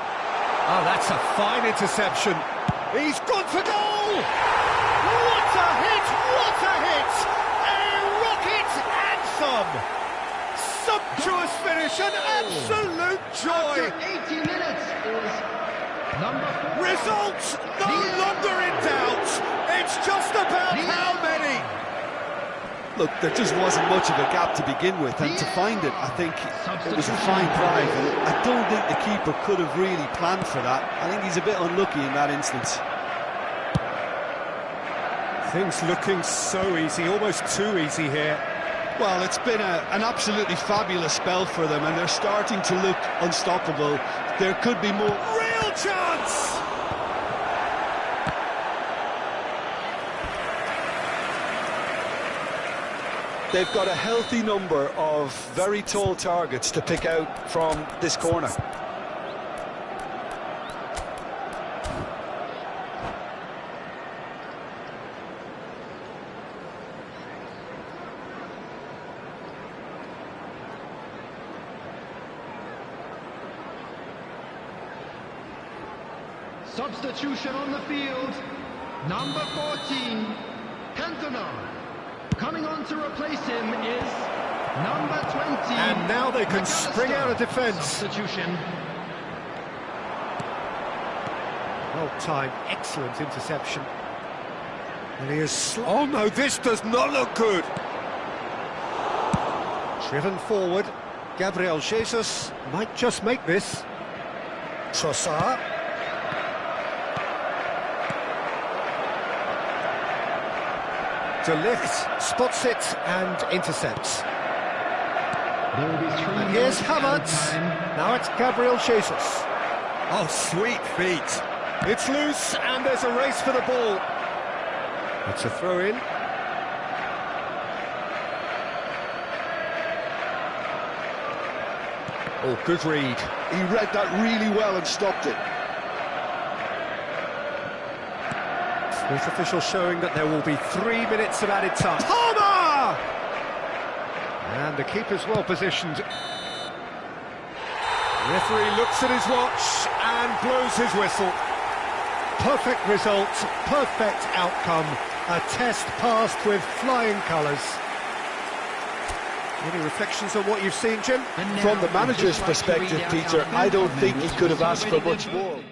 Oh, that's a fine interception. He's gone for goal! What a hit! What a hit! A rocket anthem! Sumptuous finish, an absolute joy! After 80 minutes is number 4. Results no longer in doubt! It's just about how many! Look, there just wasn't much of a gap to begin with, and to find it, I think it was a fine drive. And I don't think the keeper could have really planned for that. I think he's a bit unlucky in that instance. Things looking so easy, almost too easy here. Well, it's been an absolutely fabulous spell for them, and they're starting to look unstoppable. There could be more. Real chance! They've got a healthy number of very tall targets to pick out from this corner. Substitution on the field. Number 14, Cantona. Coming on to replace him is number 20. And now they can spring out of defence. Substitution. Well timed, excellent interception. And he is... Oh no, this does not look good. Driven forward. Gabriel Jesus might just make this. Trossard. De Ligt spots it and intercepts. There will be 3 And here's minutes Havertz. downtime. Now it's Gabriel Jesus. Oh, sweet feet. It's loose and there's a race for the ball. It's a throw-in. Oh, good read. He read that really well and stopped it. Fourth official showing that there will be 3 minutes of added time. Palmer! And the keeper's well positioned. Referee looks at his watch and blows his whistle. Perfect result, perfect outcome. A test passed with flying colours. Any reflections on what you've seen, Jim? From the manager's perspective, Peter, I don't think he could have asked for much more.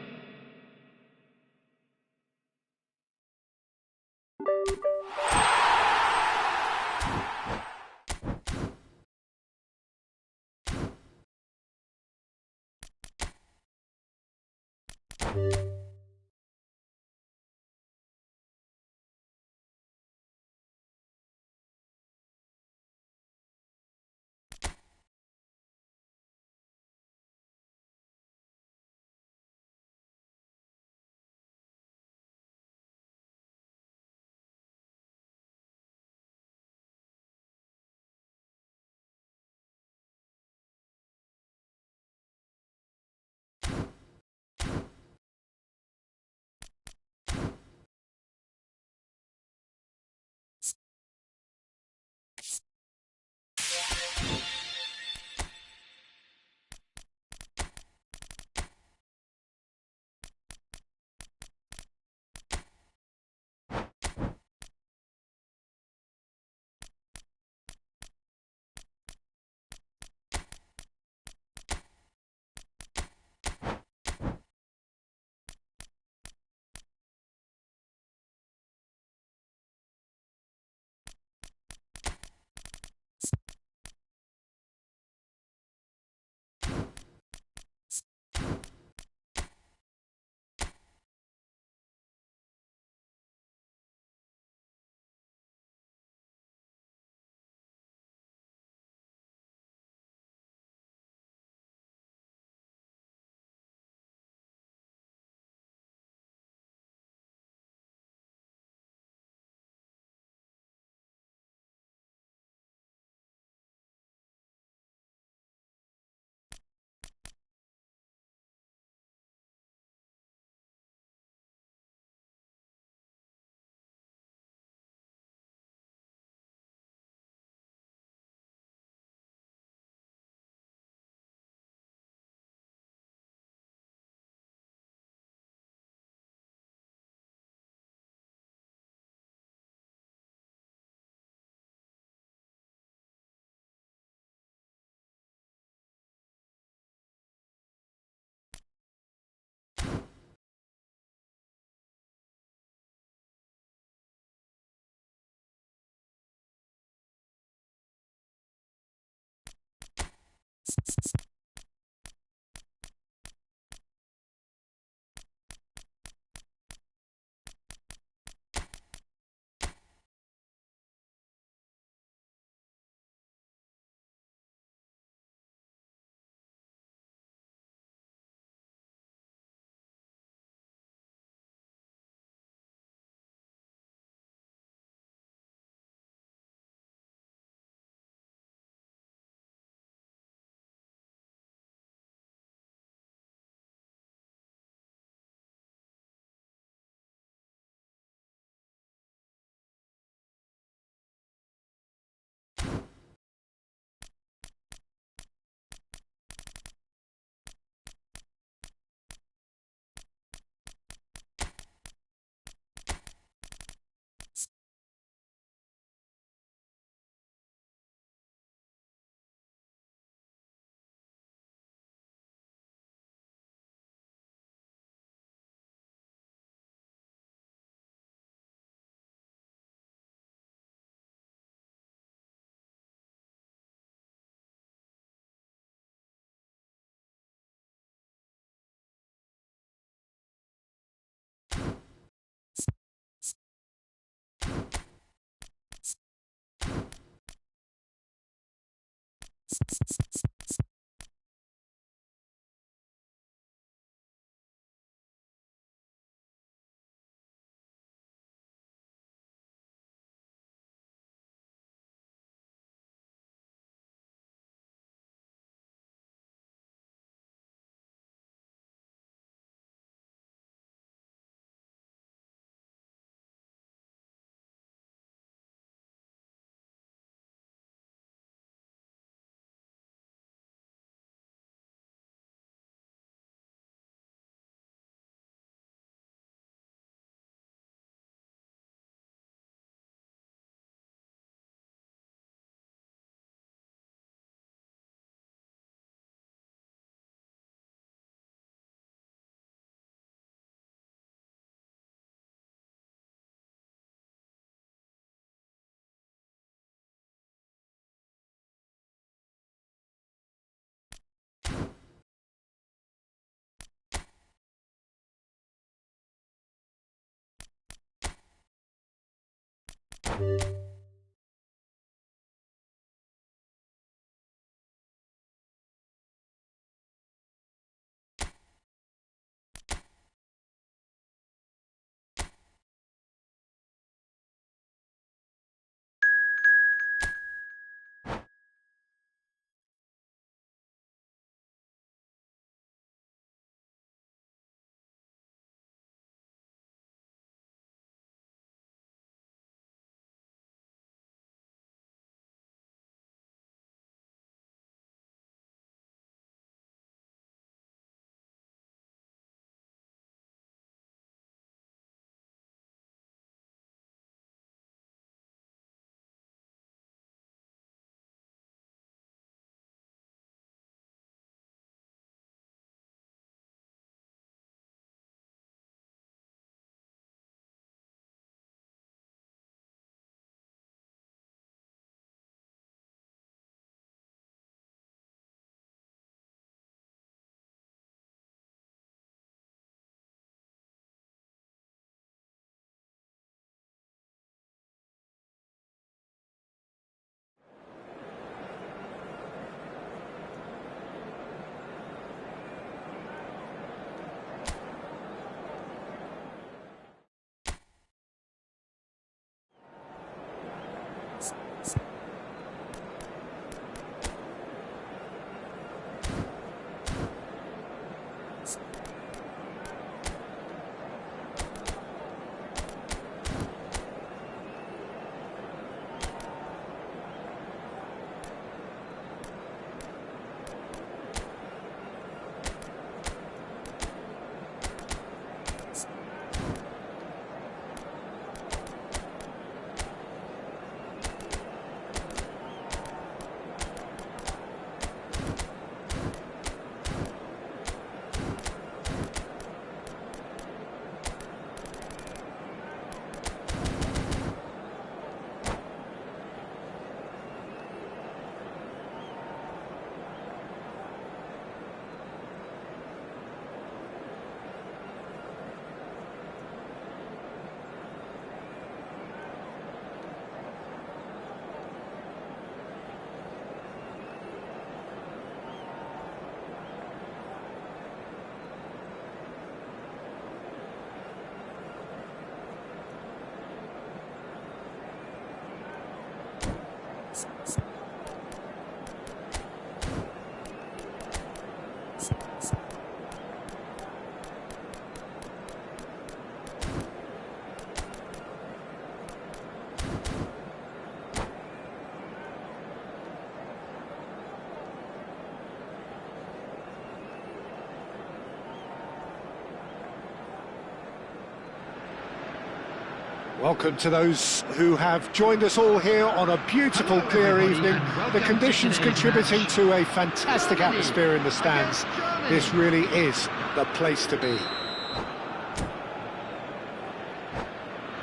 Welcome to those who have joined us all here on a beautiful, clear evening. The conditions contributing to a fantastic atmosphere in the stands. This really is the place to be.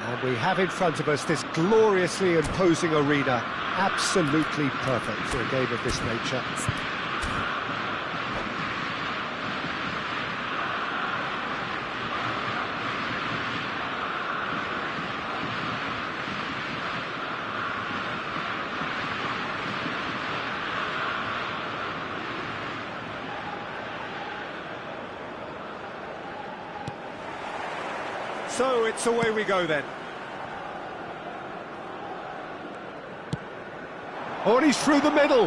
And we have in front of us this gloriously imposing arena. Absolutely perfect for a game of this nature. So it's away we go then. Oh, and he's through the middle.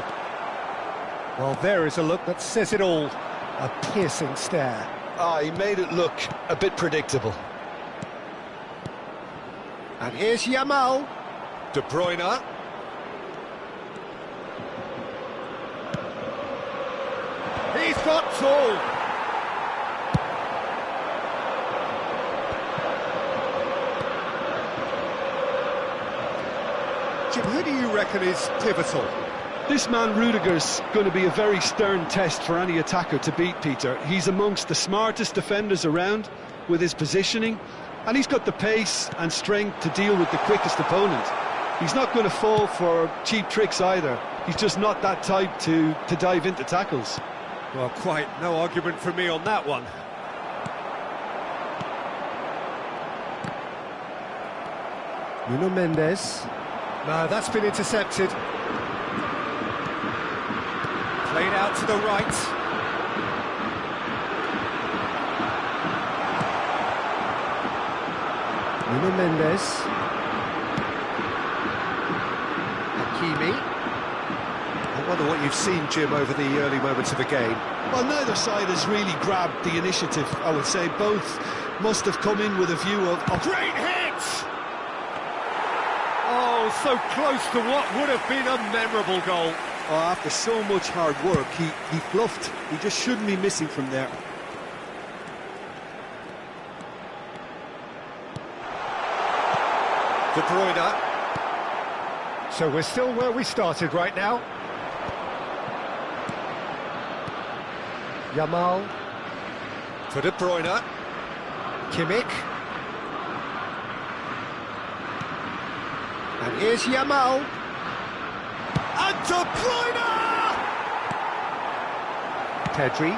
Well, there is a look that says it all. A piercing stare. He made it look a bit predictable. And here's Yamal. De Bruyne. He's got tall. Jim, who do you reckon is pivotal? This man Rudiger's going to be a very stern test for any attacker to beat, Peter. He's amongst the smartest defenders around with his positioning, and he's got the pace and strength to deal with the quickest opponent. He's not going to fall for cheap tricks either. He's just not that type to dive into tackles. Well, quite no argument from me on that one. Nuno Mendes. No, that's been intercepted. Played out to the right. Nuno Mendes. Hakimi. I wonder what you've seen, Jim, over the early moments of the game. Well, neither side has really grabbed the initiative, I would say. Both must have come in with a view of... Great hit! Oh, so close to what would have been a memorable goal. Oh, after so much hard work, he bluffed. He just shouldn't be missing from there. De Bruyne. So we're still where we started right now. Yamal. For De Bruyne. Kimmich. And here's Yamal. And De Bruyne! Pedri.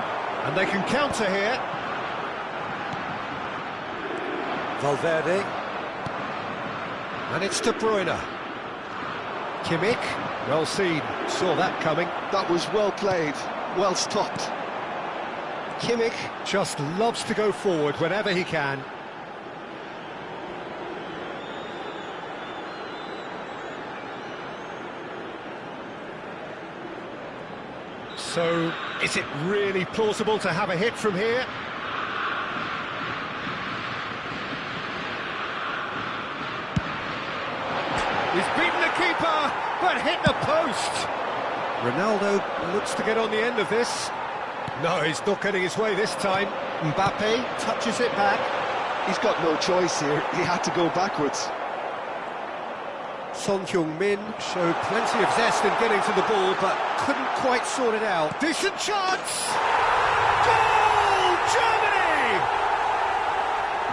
And they can counter here. Valverde. And it's De Bruyne. Kimmich. Well seen. Saw that coming. That was well played, well stopped. Kimmich just loves to go forward whenever he can. So, is it really plausible to have a hit from here? He's beaten the keeper, but hit the post. Ronaldo looks to get on the end of this. No, he's not getting his way this time. Mbappe touches it back. He's got no choice here. He had to go backwards. Son Heung-min showed plenty of zest in getting to the ball, but couldn't quite sort it out. Decent chance! Goal! Germany!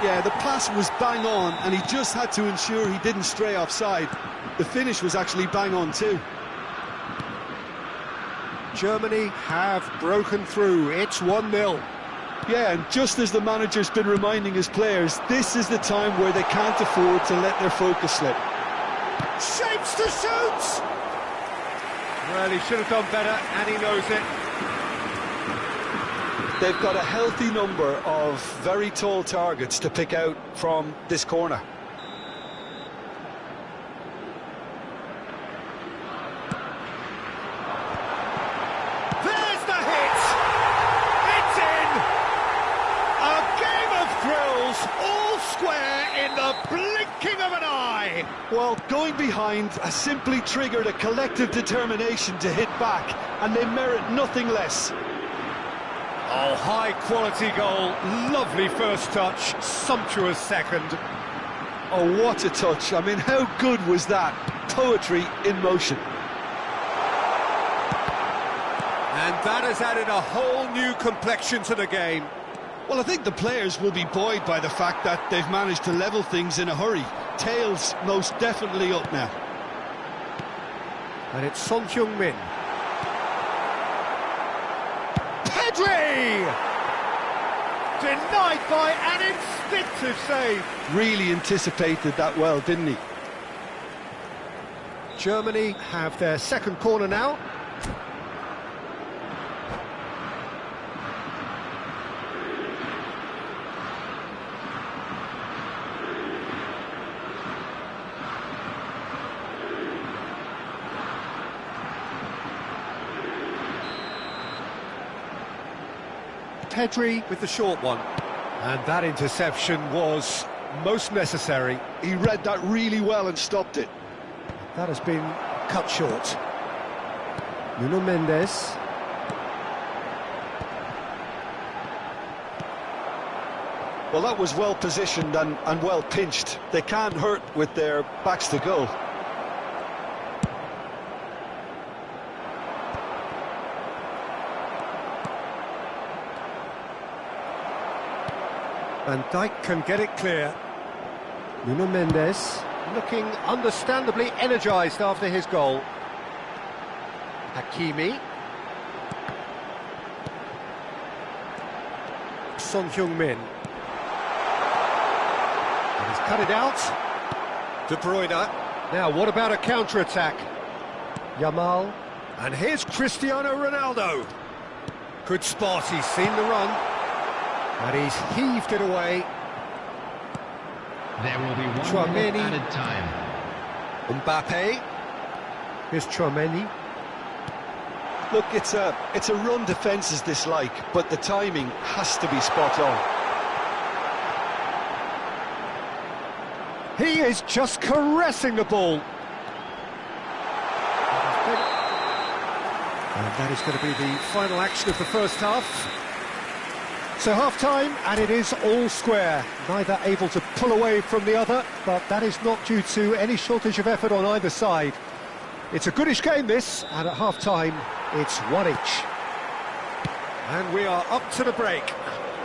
Yeah, the pass was bang on, and he just had to ensure he didn't stray offside. The finish was actually bang on too. Germany have broken through. It's 1-0. Yeah, and just as the manager's been reminding his players, this is the time where they can't afford to let their focus slip. Shapes to shoot! Well, he should have done better, and he knows it. They've got a healthy number of very tall targets to pick out from this corner. There's the hit! It's in! A game of thrills, all square in the blinking of an eye! Well, going behind has simply triggered a collective determination to hit back, and they merit nothing less. Oh, high-quality goal, lovely first touch, sumptuous second. Oh, what a touch. I mean, how good was that? Poetry in motion. And that has added a whole new complexion to the game. Well, I think the players will be buoyed by the fact that they've managed to level things in a hurry. Tails most definitely up now. And it's Son Heung-min. Pedri! Denied by an instinctive save. Really anticipated that well, didn't he? Germany have their second corner now. Pedri with the short one. And that interception was most necessary. He read that really well and stopped it. That has been cut short. Nuno Mendes. Well, that was well positioned and well pinched. They can't hurt with their backs to goal. Van Dijk can get it clear. Nuno Mendes. Looking understandably energised after his goal. Hakimi. Son Heung-min. And he's cut it out. De Bruyne. Now, what about a counter-attack? Yamal. And here's Cristiano Ronaldo. Good spot, he's seen the run. And he's heaved it away. There will be 1 minute added time. Mbappe. Here's Tchouaméni. Look, it's a run defence dislike, but the timing has to be spot on. He is just caressing the ball. And that is going to be the final action of the first half. So half-time, and it is all square. Neither able to pull away from the other, but that is not due to any shortage of effort on either side. It's a goodish game, this, and at half-time, it's 1 each. And we are up to the break.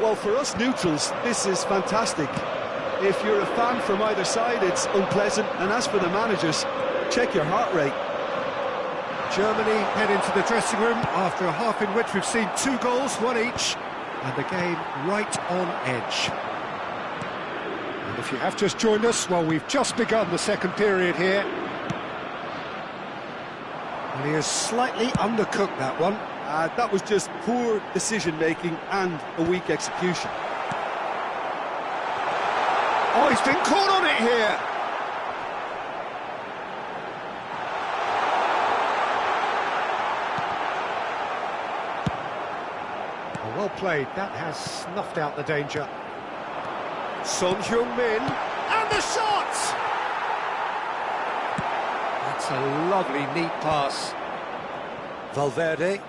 Well, for us neutrals, this is fantastic. If you're a fan from either side, it's unpleasant. And as for the managers, check your heart rate. Germany head into the dressing room after a half in which we've seen 2 goals, 1 each, and the game right on edge. And if you have just joined us, well, we've just begun the second period here. And he has slightly undercooked that one. That was just poor decision-making and a weak execution. Oh, he's been caught on it here! Well played, that has snuffed out the danger. Son Heung-min, and the shot! That's a lovely, neat pass. Valverde.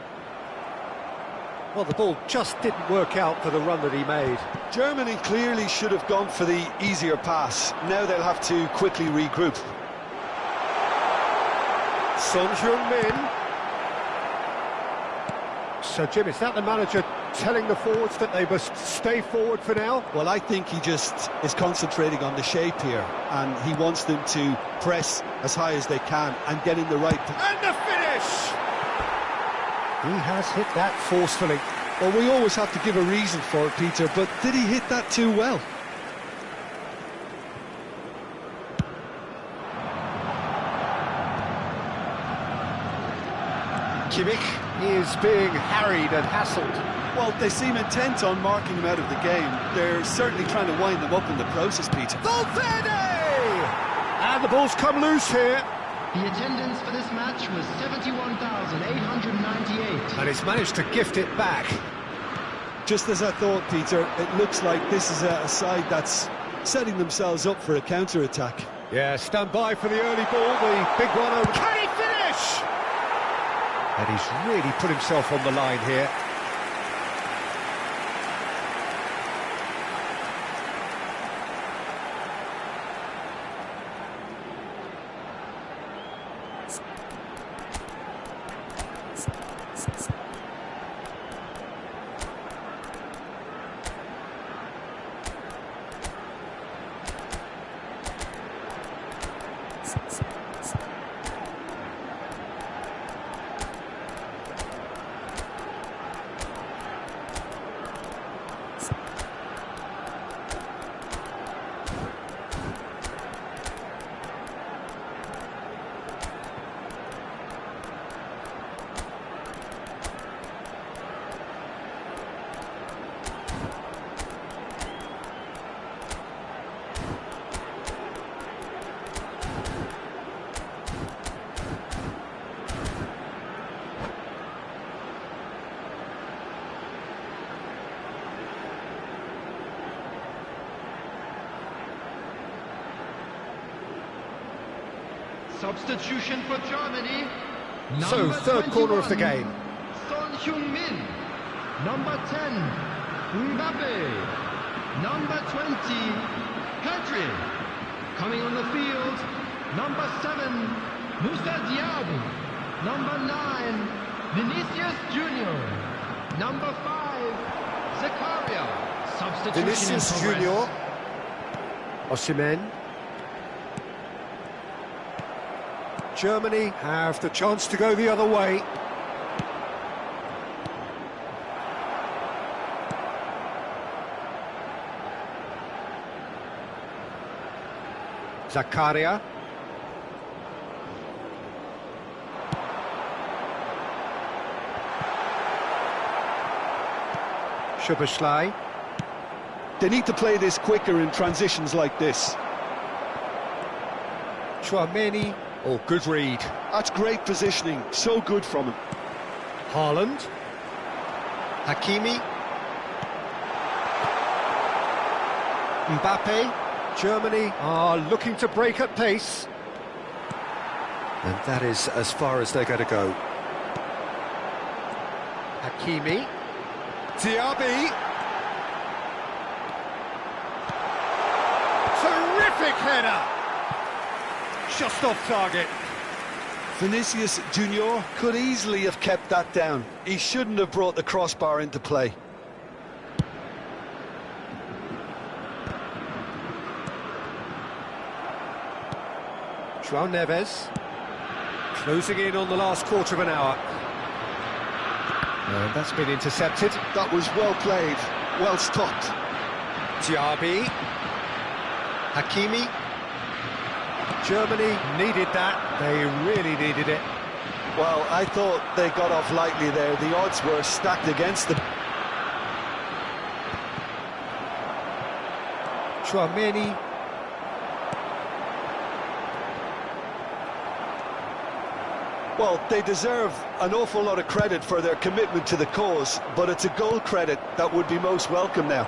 Well, the ball just didn't work out for the run that he made. Germany clearly should have gone for the easier pass. Now they'll have to quickly regroup. Son Heung-min. So, Jim, is that the manager telling the forwards that they must stay forward for now? Well, I think he just is concentrating on the shape here, and he wants them to press as high as they can and get in the right... And the finish! He has hit that forcefully. Well, we always have to give a reason for it, Peter, but did he hit that too well? Kimmich is being harried and hassled. Well, they seem intent on marking him out of the game. They're certainly trying to wind them up in the process, Peter. Valverde! And the ball's come loose here. The attendance for this match was 71,898. And he's managed to gift it back. Just as I thought, Peter, it looks like this is a side that's setting themselves up for a counter-attack. Yeah, stand by for the early ball, the big one over. Can he finish? And he's really put himself on the line here. Substitution for Germany. So, third corner of the game. Son Heung-min. Number 10, Mbappe. Number 20, Pedri. Coming on the field, number 7, Moussa Diaby. Number 9, Vinicius Junior. Number 5, Zakaria. Substitution Vinicius in progress. Junior. Osimhen. Germany have the chance to go the other way. Zakaria. Szoboszlai. They need to play this quicker in transitions like this. Tchouaméni. Oh, good read. That's great positioning, so good from him. Haaland. Hakimi. Mbappe. Germany are looking to break at pace. And that is as far as they're going to go. Hakimi. Diaby. Terrific header! Just off target. Vinicius Junior could easily have kept that down. He shouldn't have brought the crossbar into play. João Neves. Closing in on the last quarter of an hour. And that's been intercepted. That was well played, well stopped. Diaby. Hakimi. Germany needed that. They really needed it. Well, I thought they got off lightly there. The odds were stacked against them. Tchouaméni. Well, they deserve an awful lot of credit for their commitment to the cause, but it's a goal credit that would be most welcome now.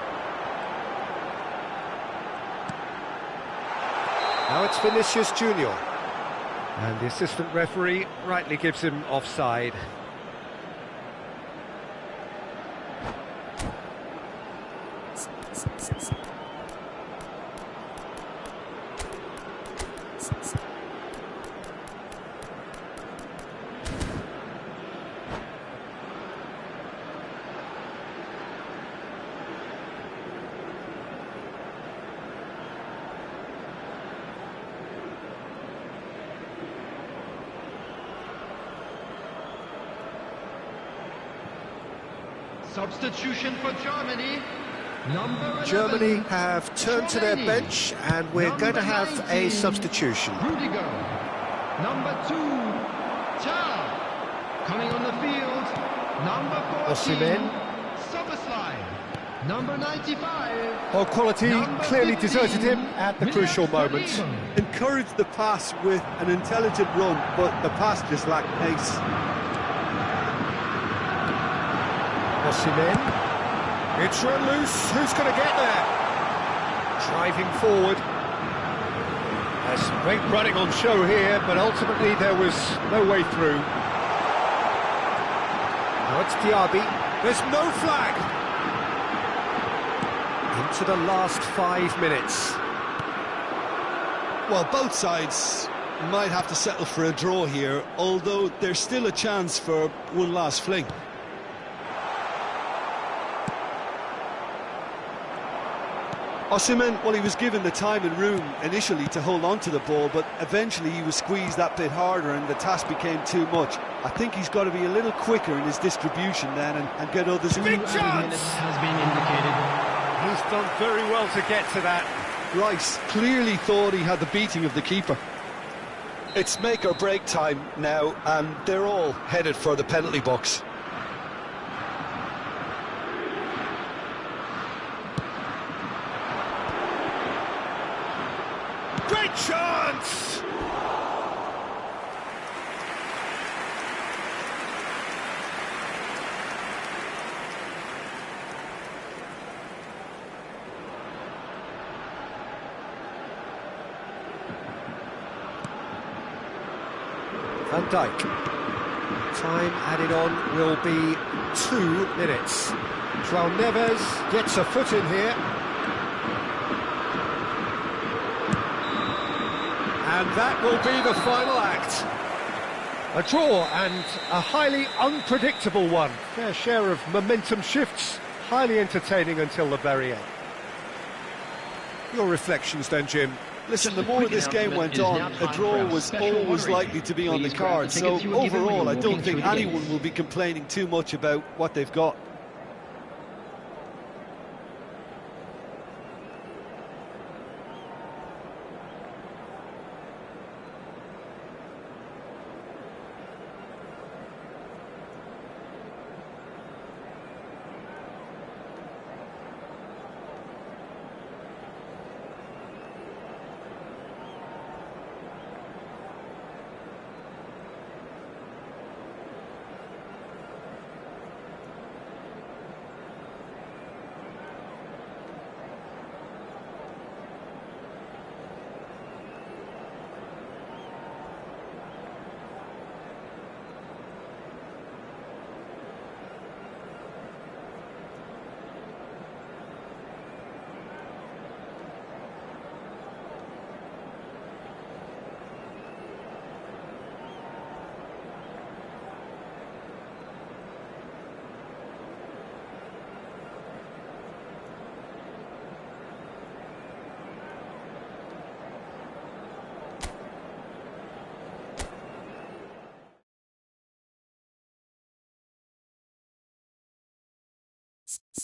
Now it's Vinicius Junior. And the assistant referee rightly gives him offside. Substitution for Germany. Number 11, Germany have turned to their Tchouaméni. bench, and we're going to have a 19, substitution. Rudiger. Number 2, Cha. Coming on the field. Number 14, Osimhen. Szoboszlai. Number 95. Well, quality Number clearly 15, deserted him at the crucial Milan moment. Skriniar. Encouraged the pass with an intelligent run, but the pass just lacked pace. Osimhen. It's run loose. Who's going to get there? Driving forward. There's some great running on show here, but ultimately there was no way through. Now it's Diaby. There's no flag. Into the last 5 minutes. Well, both sides might have to settle for a draw here, although there's still a chance for one last fling. Osimhen, well, he was given the time and room initially to hold on to the ball, but eventually he was squeezed that bit harder and the task became too much. I think he's got to be a little quicker in his distribution then and get others in. Big chance! Has been indicated. He's done very well to get to that. Rice clearly thought he had the beating of the keeper. It's make or break time now, and they're all headed for the penalty box. Great chance! Van Dijk. Time added on will be 2 minutes. João Neves gets a foot in here. And that will be the final act. A draw, and a highly unpredictable one. Fair share of momentum shifts, highly entertaining until the very end. Your reflections then, Jim? Listen, the more this game went on, a draw was always likely to be on the card. So overall, I don't think anyone will be complaining too much about what they've got. Thanks.